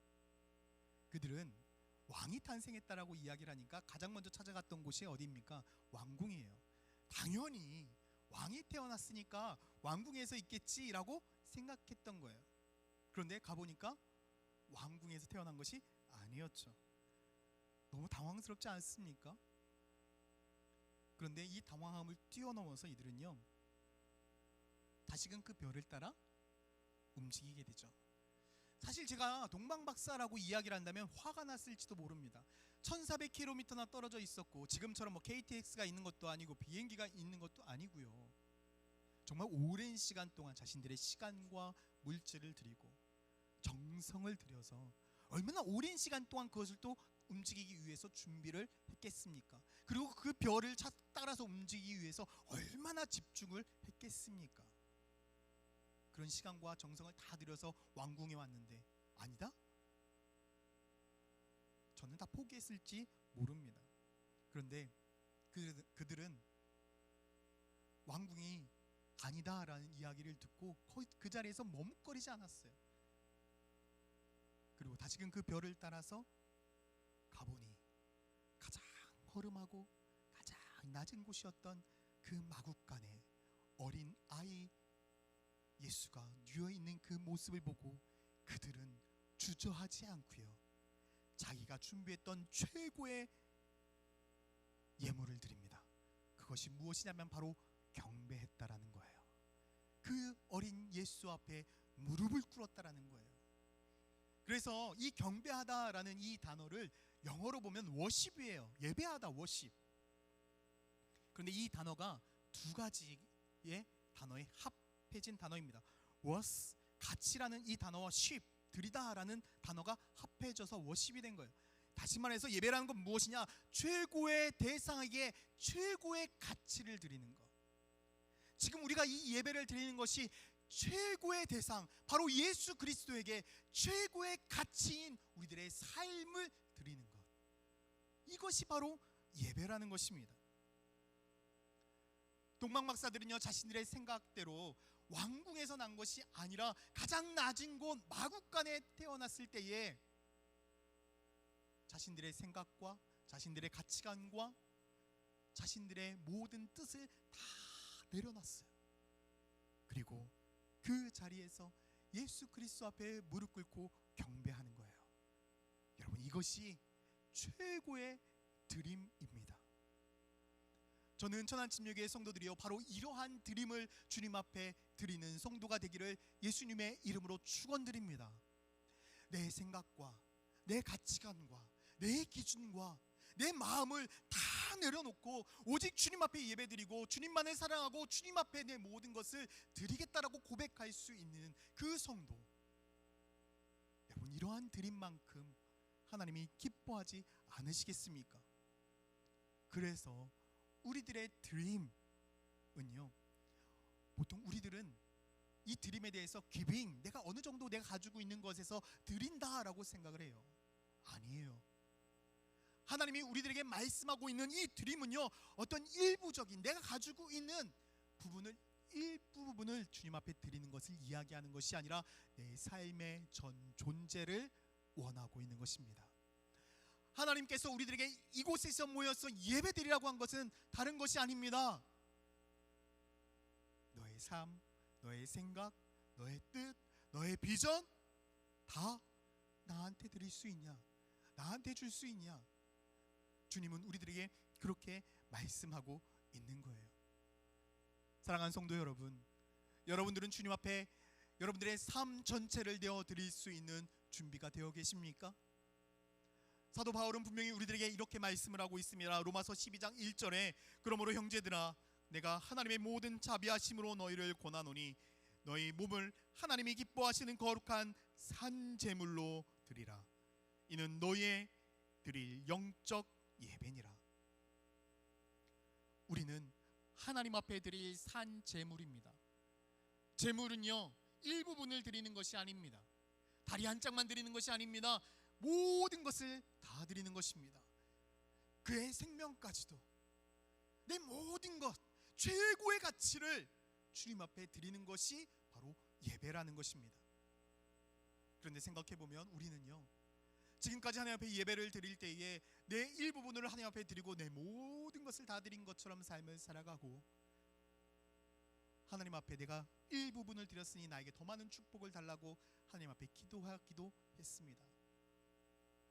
그들은 왕이 탄생했다라고 이야기를 하니까 가장 먼저 찾아갔던 곳이 어디입니까? 왕궁이에요. 당연히 왕이 태어났으니까 왕궁에서 있겠지라고 생각했던 거예요. 그런데 가보니까 왕궁에서 태어난 것이 아니었죠. 너무 당황스럽지 않습니까? 그런데 이 당황함을 뛰어넘어서 이들은요, 다시금 그 별을 따라 움직이게 되죠. 사실 제가 동방박사라고 이야기를 한다면 화가 났을지도 모릅니다. 1400km나 떨어져 있었고 지금처럼 뭐 KTX가 있는 것도 아니고 비행기가 있는 것도 아니고요. 정말 오랜 시간 동안 자신들의 시간과 물질을 들이고 정성을 들여서 얼마나 오랜 시간 동안 그것을 또 움직이기 위해서 준비를 했겠습니까? 그리고 그 별을 따라서 움직이기 위해서 얼마나 집중을 했겠습니까? 그런 시간과 정성을 다 들여서 왕궁에 왔는데 아니다? 저는 다 포기했을지 모릅니다. 그런데 그들은 왕궁이 아니다라는 이야기를 듣고 그 자리에서 머뭇거리지 않았어요. 그리고 다시금 그 별을 따라서 가보니 가장 허름하고 가장 낮은 곳이었던 그 마국간에 어린 아이 예수가 누워 있는 그 모습을 보고 그들은 주저하지 않고요, 자기가 준비했던 최고의 예물을 드립니다. 그것이 무엇이냐면 바로 경배했다라는 거예요. 그 어린 예수 앞에 무릎을 꿇었다라는 거예요. 그래서 이 경배하다라는 이 단어를 영어로 보면 워십이에요. 예배하다, 워십. 그런데 이 단어가 두 가지의 단어에 합해진 단어입니다. was, 가치라는 이 단어와 ship, 드리다라는 단어가 합해져서 워십이 된 거예요. 다시 말해서 예배라는 건 무엇이냐? 최고의 대상에게 최고의 가치를 드리는 것. 지금 우리가 이 예배를 드리는 것이 최고의 대상, 바로 예수 그리스도에게 최고의 가치인 우리들의 삶을 드리는 것, 이것이 바로 예배라는 것입니다. 동방 박사들은요, 자신들의 생각대로 왕궁에서 난 것이 아니라 가장 낮은 곳 마국간에 태어났을 때에 자신들의 생각과 자신들의 가치관과 자신들의 모든 뜻을 다 내려놨어요. 그리고 그 자리에서 예수 그리스도 앞에 무릎 꿇고 경배하는 거예요. 여러분, 이것이 최고의 드림입니다. 저는 천안침례교회 성도들이요, 바로 이러한 드림을 주님 앞에 드리는 성도가 되기를 예수님의 이름으로 축원드립니다. 내 생각과 내 가치관과 내 기준과 내 마음을 다 내려놓고 오직 주님 앞에 예배드리고 주님만을 사랑하고 주님 앞에 내 모든 것을 드리겠다라고 고백할 수 있는 그 성도, 여러분, 이러한 드림만큼 하나님이 기뻐하지 않으시겠습니까? 그래서 우리들의 드림은요, 보통 우리들은 이 드림에 대해서 기빙, 내가 어느 정도 내가 가지고 있는 것에서 드린다라고 생각을 해요. 아니에요. 하나님이 우리들에게 말씀하고 있는 이 드림은요, 어떤 일부적인 내가 가지고 있는 부분을, 일부분을 주님 앞에 드리는 것을 이야기하는 것이 아니라 내 삶의 전 존재를 원하고 있는 것입니다. 하나님께서 우리들에게 이곳에서 모여서 예배드리라고 한 것은 다른 것이 아닙니다. 너의 삶, 너의 생각, 너의 뜻, 너의 비전 다 나한테 드릴 수 있냐? 나한테 줄 수 있냐? 주님은 우리들에게 그렇게 말씀하고 있는 거예요. 사랑하는 성도 여러분, 여러분들은 주님 앞에 여러분들의 삶 전체를 내어 드릴 수 있는 준비가 되어 계십니까? 사도 바울은 분명히 우리들에게 이렇게 말씀을 하고 있습니다. 로마서 12장 1절에 그러므로 형제들아, 내가 하나님의 모든 자비하심으로 너희를 권하노니 너희 몸을 하나님이 기뻐하시는 거룩한 산 제물로 드리라. 이는 너희의 드릴 영적 예배니라. 우리는 하나님 앞에 드릴 산 제물입니다. 제물은요, 일부분을 드리는 것이 아닙니다. 다리 한 짝만 드리는 것이 아닙니다. 모든 것을 다 드리는 것입니다. 그의 생명까지도, 내 모든 것, 최고의 가치를 주님 앞에 드리는 것이 바로 예배라는 것입니다. 그런데 생각해보면 우리는요, 지금까지 하나님 앞에 예배를 드릴 때에 내 일부분을 하나님 앞에 드리고 내 모든 것을 다 드린 것처럼 삶을 살아가고, 하나님 앞에 내가 일부분을 드렸으니 나에게 더 많은 축복을 달라고 하나님 앞에 기도하기도 했습니다.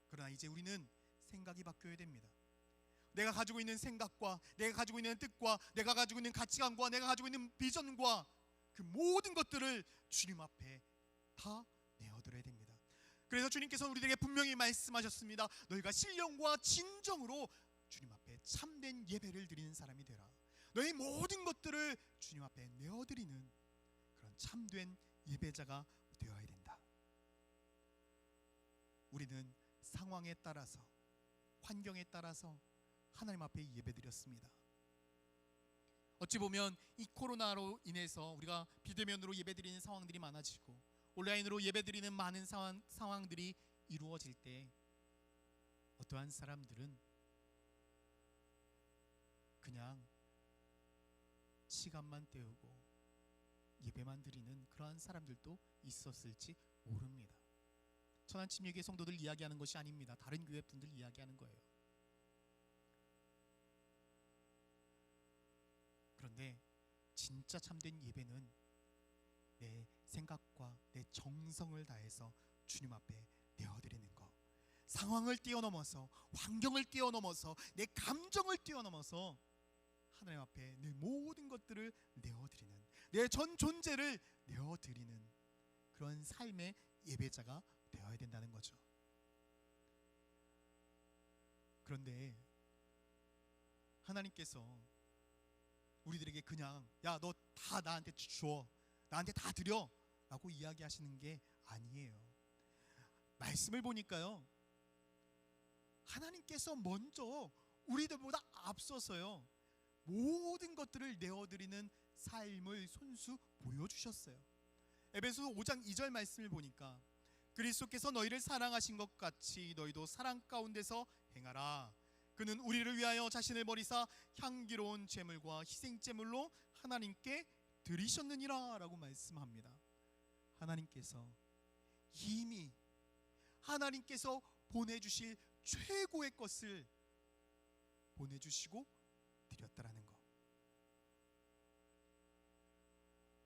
그러나 이제 우리는 생각이 바뀌어야 됩니다. 내가 가지고 있는 생각과 내가 가지고 있는 뜻과 내가 가지고 있는 가치관과 내가 가지고 있는 비전과 그 모든 것들을 주님 앞에 다 내어드려야 됩니다. 그래서 주님께서는 우리들에게 분명히 말씀하셨습니다. 너희가 신령과 진정으로 주님 앞에 참된 예배를 드리는 사람이 되라. 너희 모든 것들을 주님 앞에 내어드리는 그런 참된 예배자가 되어야 된다. 우리는 상황에 따라서, 환경에 따라서 하나님 앞에 예배드렸습니다. 어찌 보면 이 코로나로 인해서 우리가 비대면으로 예배드리는 상황들이 많아지고 온라인으로 예배드리는 많은 상황들이 이루어질 때 어떠한 사람들은 그냥 시간만 때우고 예배만 드리는 그러한 사람들도 있었을지 모릅니다. 천안침례교회 성도들 이야기하는 것이 아닙니다. 다른 교회 분들 이야기하는 거예요. 그런데 진짜 참된 예배는 내 생각과 내 정성을 다해서 주님 앞에 내어드리는 것, 상황을 뛰어넘어서, 환경을 뛰어넘어서, 내 감정을 뛰어넘어서 하나님 앞에 내 모든 것들을 내어드리는, 내 전 존재를 내어드리는 그런 삶의 예배자가 되어야 된다는 거죠. 그런데 하나님께서 우리들에게 그냥 야, 너 다 나한테 줘, 나한테 다 드려 라고 이야기하시는 게 아니에요. 말씀을 보니까요, 하나님께서 먼저 우리들보다 앞서서요 모든 것들을 내어드리는 삶을 손수 보여주셨어요. 에베소서 5장 2절 말씀을 보니까 그리스도께서 너희를 사랑하신 것 같이 너희도 사랑 가운데서 행하라. 그는 우리를 위하여 자신을 버리사 향기로운 제물과 희생제물로 하나님께 드리셨느니라 라고 말씀합니다. 하나님께서 이미 하나님께서 보내주실 최고의 것을 보내주시고 드렸다라는 것.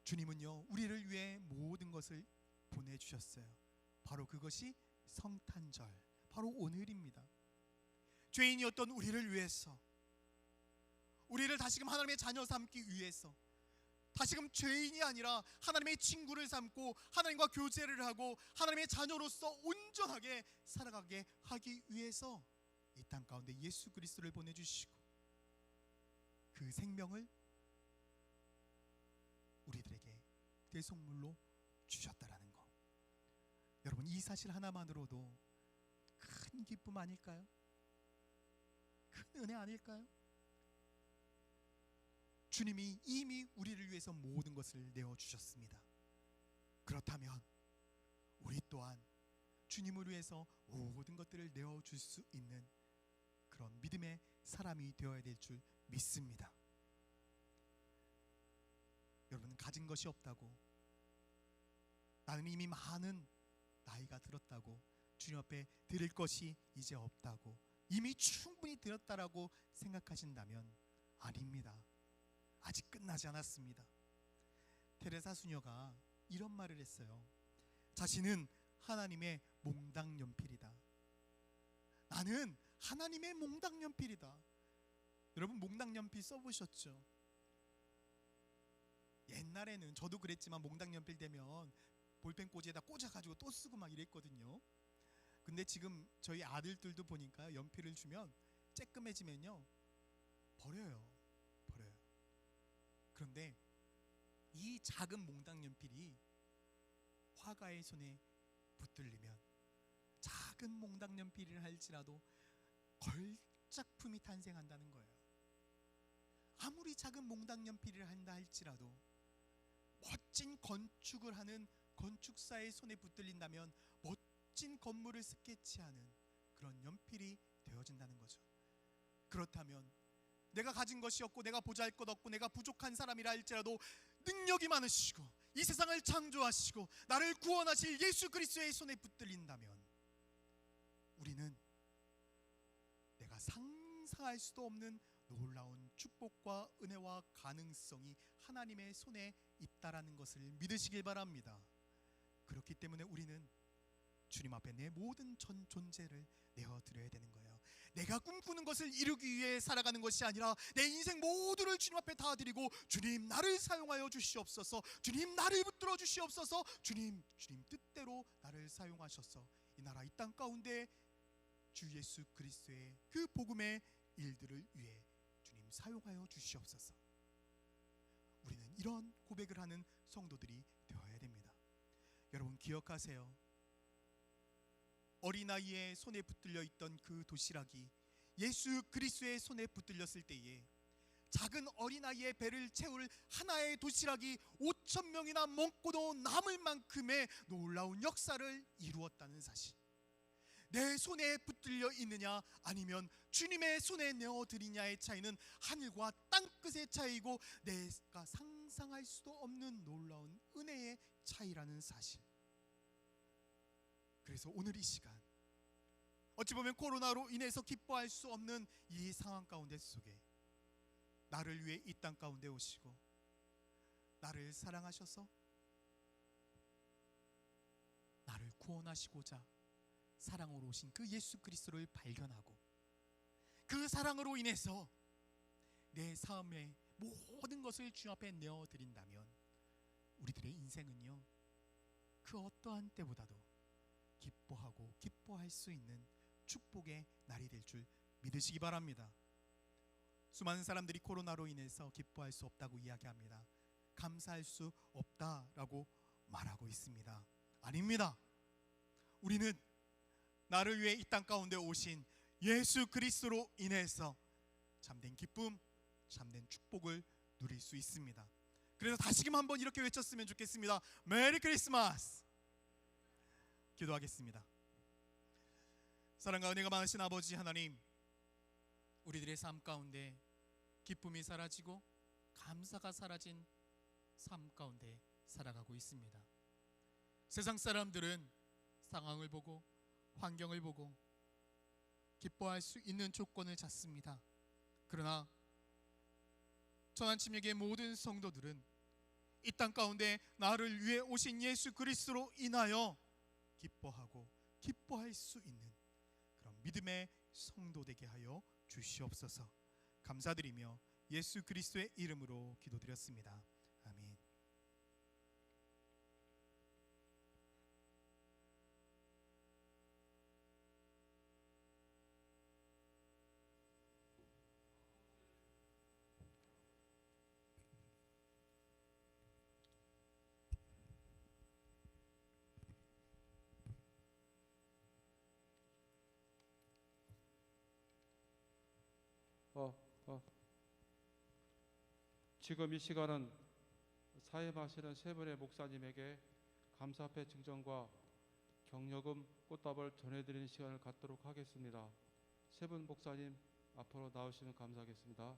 주님은요 우리를 위해 모든 것을 보내주셨어요. 바로 그것이 성탄절, 바로 오늘입니다. 죄인이었던 우리를 위해서, 우리를 다시금 하나님의 자녀 삼기 위해서, 다시금 죄인이 아니라 하나님의 친구를 삼고 하나님과 교제를 하고 하나님의 자녀로서 온전하게 살아가게 하기 위해서 이 땅 가운데 예수 그리스도를 보내주시고 그 생명을 우리들에게 대속물로 주셨다라는 것. 여러분, 이 사실 하나만으로도 큰 기쁨 아닐까요? 큰 은혜 아닐까요? 주님이 이미 우리를 위해서 모든 것을 내어주셨습니다. 그렇다면 우리 또한 주님을 위해서 모든 것들을 내어줄 수 있는 그런 믿음의 사람이 되어야 될 줄 믿습니다. 여러분, 가진 것이 없다고, 나는 이미 많은 나이가 들었다고, 주님 앞에 드릴 것이 이제 없다고, 이미 충분히 드렸다라고 생각하신다면 아닙니다. 아직 끝나지 않았습니다. 테레사 수녀가 이런 말을 했어요. 자신은 하나님의 몽당연필이다. 나는 하나님의 몽당연필이다. 여러분, 몽당연필 써보셨죠? 옛날에는 저도 그랬지만 몽당연필 되면 볼펜 꽂이에다 꽂아가지고 또 쓰고 막 이랬거든요. 근데 지금 저희 아들들도 보니까 연필을 주면 쬐끔해지면요 버려요. 그런데 이 작은 몽당연필이 화가의 손에 붙들리면 작은 몽당연필이라 할지라도 걸작품이 탄생한다는 거예요. 아무리 작은 몽당연필이라 한다 할지라도 멋진 건축을 하는 건축사의 손에 붙들린다면 멋진 건물을 스케치하는 그런 연필이 되어진다는 거죠. 그렇다면 내가 가진 것이 없고 내가 보잘것없고 내가 부족한 사람이라 할지라도 능력이 많으시고 이 세상을 창조하시고 나를 구원하실 예수 그리스도의 손에 붙들린다면 우리는 내가 상상할 수도 없는 놀라운 축복과 은혜와 가능성이 하나님의 손에 있다라는 것을 믿으시길 바랍니다. 그렇기 때문에 우리는 주님 앞에 내 모든 전 존재를 내어드려야 되는 거예요. 내가 꿈꾸는 것을 이루기 위해 살아가는 것이 아니라 내 인생 모두를 주님 앞에 다 드리고 주님 나를 사용하여 주시옵소서, 주님 나를 붙들어 주시옵소서, 주님 뜻대로 나를 사용하셔서 이 나라 이 땅 가운데 주 예수 그리스도의 그 복음의 일들을 위해 주님 사용하여 주시옵소서. 우리는 이런 고백을 하는 성도들이 되어야 됩니다. 여러분, 기억하세요. 어린아이의 손에 붙들려 있던 그 도시락이 예수 그리스도의 손에 붙들렸을 때에 작은 어린아이의 배를 채울 하나의 도시락이 5,000명이나 먹고도 남을 만큼의 놀라운 역사를 이루었다는 사실. 내 손에 붙들려 있느냐 아니면 주님의 손에 내어드리냐의 차이는 하늘과 땅끝의 차이고 내가 상상할 수도 없는 놀라운 은혜의 차이라는 사실. 그래서 오늘 이 시간, 어찌 보면 코로나로 인해서 기뻐할 수 없는 이 상황 가운데 속에 나를 위해 이 땅 가운데 오시고 나를 사랑하셔서 사랑하시고자 사랑으로 오신 그 예수 그리스도를 발견하고 그 사랑으로 인해서 내 삶의 모든 것을 주 앞에 내어드린다면 우리들의 인생은요, 그 어떠한 때보다도 기뻐하고 기뻐할 수 있는 축복의 날이 될 줄 믿으시기 바랍니다. 수많은 사람들이 코로나로 인해서 기뻐할 수 없다고 이야기합니다. 감사할 수 없다라고 말하고 있습니다. 아닙니다. 우리는 나를 위해 이 땅 가운데 오신 예수 그리스도로 인해서 참된 기쁨, 참된 축복을 누릴 수 있습니다. 그래서 다시금 한번 이렇게 외쳤으면 좋겠습니다. 메리 크리스마스! 기도하겠습니다. 사랑과 은혜가 많으신 아버지 하나님, 우리들의 삶 가운데 기쁨이 사라지고 감사가 사라진 삶 가운데 살아가고 있습니다. 세상 사람들은 상황을 보고 환경을 보고 기뻐할 수 있는 조건을 찾습니다. 그러나 천안침례교회 모든 성도들은 이 땅 가운데 나를 위해 오신 예수 그리스도로 인하여 기뻐하고 기뻐할 수 있는 그런 믿음의 성도 되게 하여 주시옵소서. 감사드리며 예수 그리스도의 이름으로 기도드렸습니다. 아멘. 지금 이 시간은 사임하시는 세 분의 목사님에게 감사패 증정과 격려금 꽃다발 전해드리는 시간을 갖도록 하겠습니다. 세 분 목사님 앞으로 나오시면 감사하겠습니다.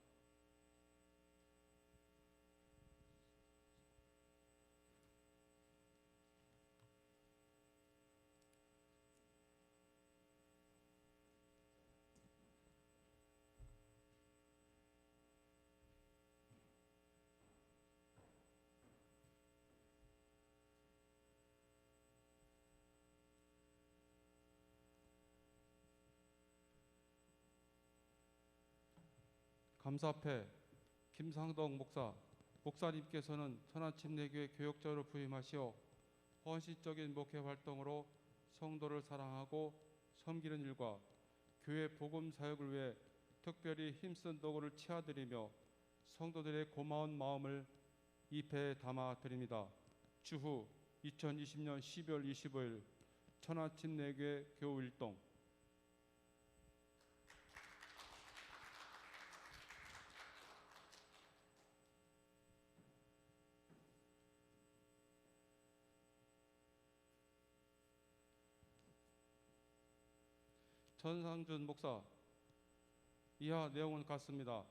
감사패 김상덕 목사님께서는 천안침례교회 교역자로 부임하시어 헌신적인 목회 활동으로 성도를 사랑하고 섬기는 일과 교회 복음 사역을 위해 특별히 힘쓴 도구를 치아드리며 성도들의 고마운 마음을 이 배에 담아 드립니다. 추후 2020년 12월 25일 천안침례교회 교우일동 전상준 목사, 이하 내용은 같습니다.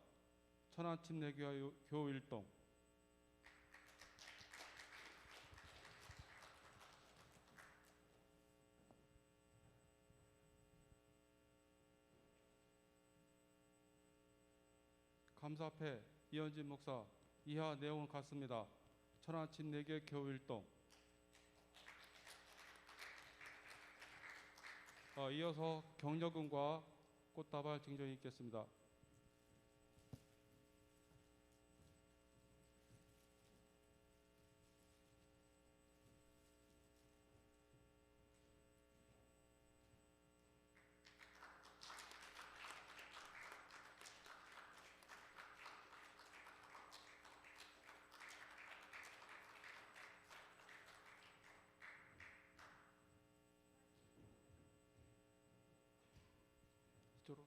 천안침례교회 교우일동 감사패 이현진 목사, 이하 내용은 같습니다. 천안침례교회 교우일동 이어서 격려금과 꽃다발 증정이 있겠습니다. 이쪽으로.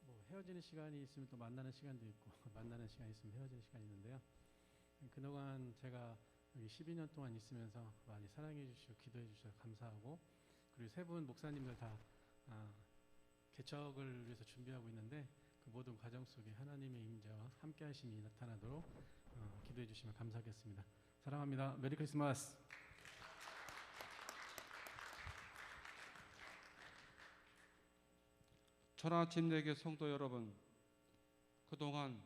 뭐 헤어지는 시간이 있으면 또 만나는 시간도 있고 만나는 시간이 있으면 헤어지는 시간이 있는데요. 그동안 제가 여기 12년 동안 있으면서 많이 사랑해 주시고 기도해 주셔서 감사하고, 그리고 세 분 목사님들 다 개척을 위해서 준비하고 있는데 그 모든 과정 속에 하나님의 임재와 함께 하심이 나타나도록 기도해 주시면 감사하겠습니다. 사랑합니다. 메리 크리스마스. 천안침례교회 성도 여러분, 그동안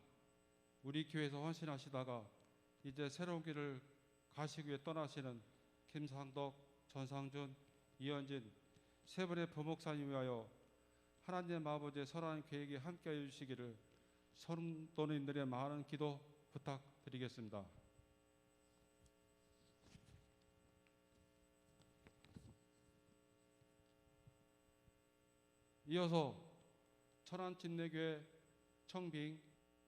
우리 교회에서 헌신하시다가 이제 새로운 길을 가시기 위해 떠나시는 김상덕, 전상준, 이현진 세 분의 부목사님 위하여 하나님 아버지의 선한 계획에 함께하여 주시기를 성도님들의 많은 기도 부탁드리겠습니다. 이어서 천안침례교회 청빙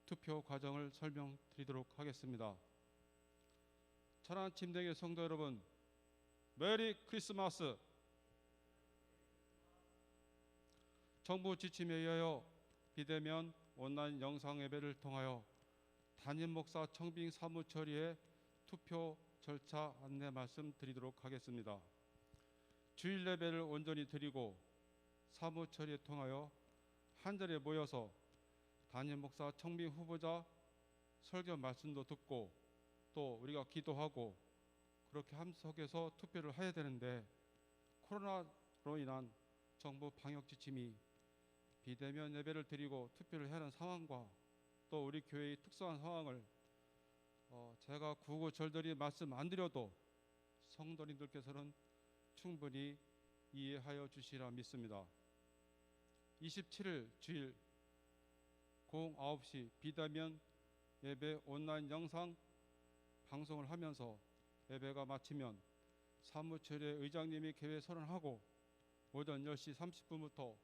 투표 과정을 설명드리도록 하겠습니다. 천안침례교회 성도 여러분, 메리 크리스마스! 정부 지침에 의하여 비대면 온라인 영상 예배를 통하여 담임 목사 청빙 사무 처리의 투표 절차 안내 말씀드리도록 하겠습니다. 주일 예배를 온전히 드리고 사무 처리에 통하여 한자리에 모여서 담임 목사 청빙 후보자 설교 말씀도 듣고 또 우리가 기도하고 그렇게 함석에서 투표를 해야 되는데 코로나로 인한 정부 방역 지침이 비대면 예배를 드리고 투표를 해야 하는 상황과 또 우리 교회의 특수한 상황을 제가 구구절절히 말씀 안 드려도 성도님들께서는 충분히 이해하여 주시리라 믿습니다. 27일 주일 09시 비대면 예배 온라인 영상 방송을 하면서 예배가 마치면 사무처리 의장님이 개회 선언하고 오전 10시 30분부터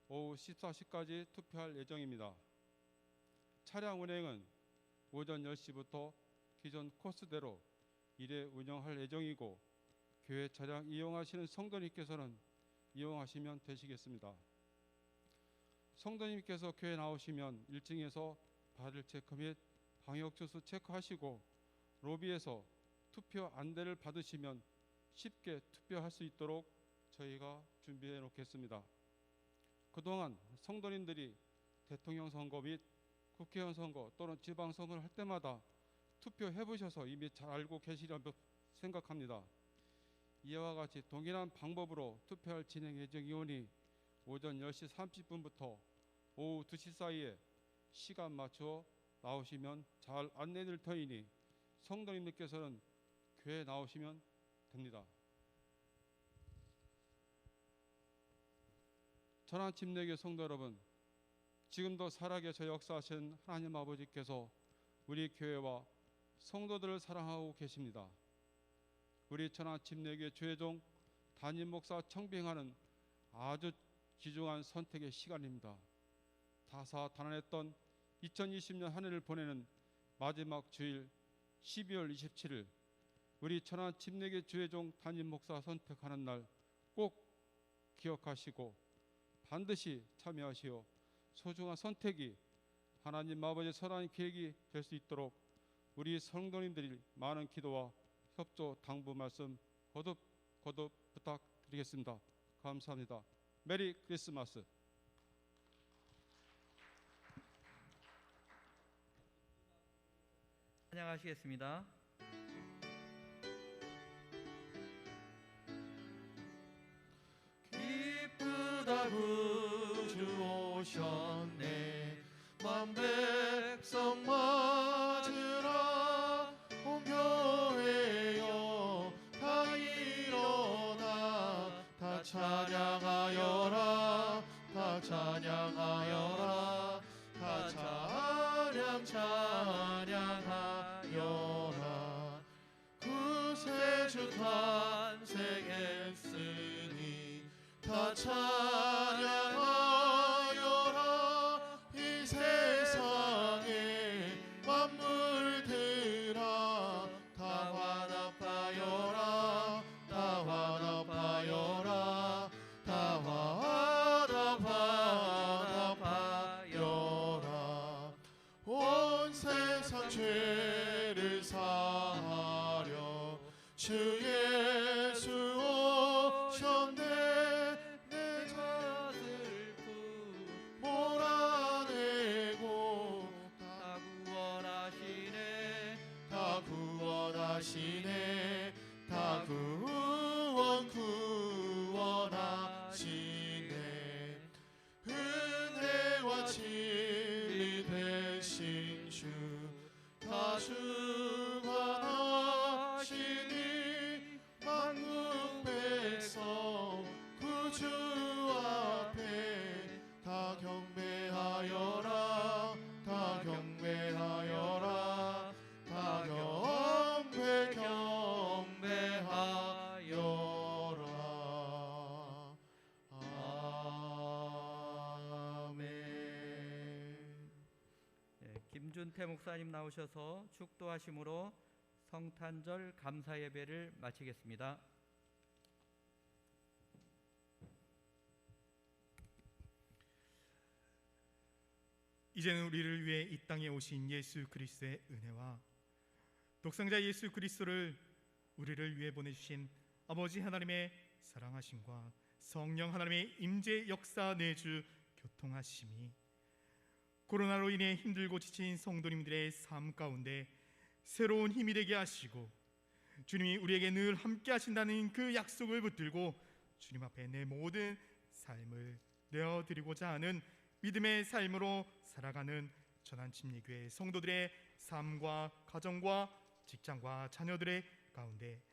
오후 14시까지 투표할 예정입니다. 차량 운행은 오전 10시부터 기존 코스대로 1회 운영할 예정이고 교회 차량 이용하시는 성도님께서는 이용하시면 되시겠습니다. 성도님께서 교회 나오시면 1층에서 바를 체크 및 방역 주수 체크하시고 로비에서 투표 안대를 받으시면 쉽게 투표할 수 있도록 저희가 준비해 놓겠습니다. 그동안 성도님들이 대통령 선거 및 국회의원 선거 또는 지방선거를 할 때마다 투표해 보셔서 이미 잘 알고 계시리라 생각합니다. 이와 같이 동일한 방법으로 투표할 진행 예정이오니 오전 10시 30분부터 오후 2시 사이에 시간 맞추어 나오시면 잘 안내될 터이니 성도님들께서는 교회에 나오시면 됩니다. 천안침례교회 성도 여러분, 지금도 살아계셔 역사하신 하나님 아버지께서 우리 교회와 성도들을 사랑하고 계십니다. 우리 천안침례교회 최종 담임 목사 청빙하는 아주 귀중한 선택의 시간입니다. 다사다난했던 2020년 한 해를 보내는 마지막 주일 12월 27일 우리 천안침례교회 최종 담임 목사 선택하는 날 꼭 기억하시고 반드시 참여하시어 소중한 선택이 하나님 아버지의 선한 계획이 될 수 있도록 우리 성도님들이 많은 기도와 협조 당부 말씀 거듭 부탁드리겠습니다. 감사합니다. 메리 크리스마스. 찬양하시겠습니다. 기쁘다 구주 오셨네 만 백성 맞으라 온 교회여 다 일어나 다 찬양하여라 다 찬양하여라 다 찬양하여라 구세주 탄생했으니 다 찬양하여라 이 세상의 만물들아 다 화답하여라 다 화답하여라 다 화답하여라 온 세상 죄를 사하려 주 예수 오셨네 내 슬픔 몰아내고 다 구원하시네. 다 구원하시네 다 구원하시네 은혜와 진리 되신 주 다 주관하시니 만국 백성 구주 앞에 다 경배하여라 다 경배하여라 다 경배하여라 아멘. 김준태 목사님 나오셔서 축도하심으로 성탄절 감사 예배를 마치겠습니다. 이제는 우리를 위해 이 땅에 오신 예수 그리스도의 은혜와 독생자 예수 그리스도를 우리를 위해 보내주신 아버지 하나님의 사랑하심과 성령 하나님의 임재 역사 내주 교통하심이 코로나로 인해 힘들고 지친 성도님들의 삶 가운데 새로운 힘이 되게 하시고 주님이 우리에게 늘 함께 하신다는 그 약속을 붙들고 주님 앞에 내 모든 삶을 내어드리고자 하는 믿음의 삶으로 살아가는 전환침례교회 성도들의 삶과 가정과 직장과 자녀들의 가운데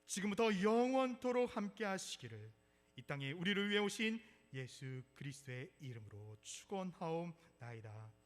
지금부터 영원토록 함께 하시기를 이 땅에 우리를 위해 오신 예수 그리스도의 이름으로 축원하옵나이다.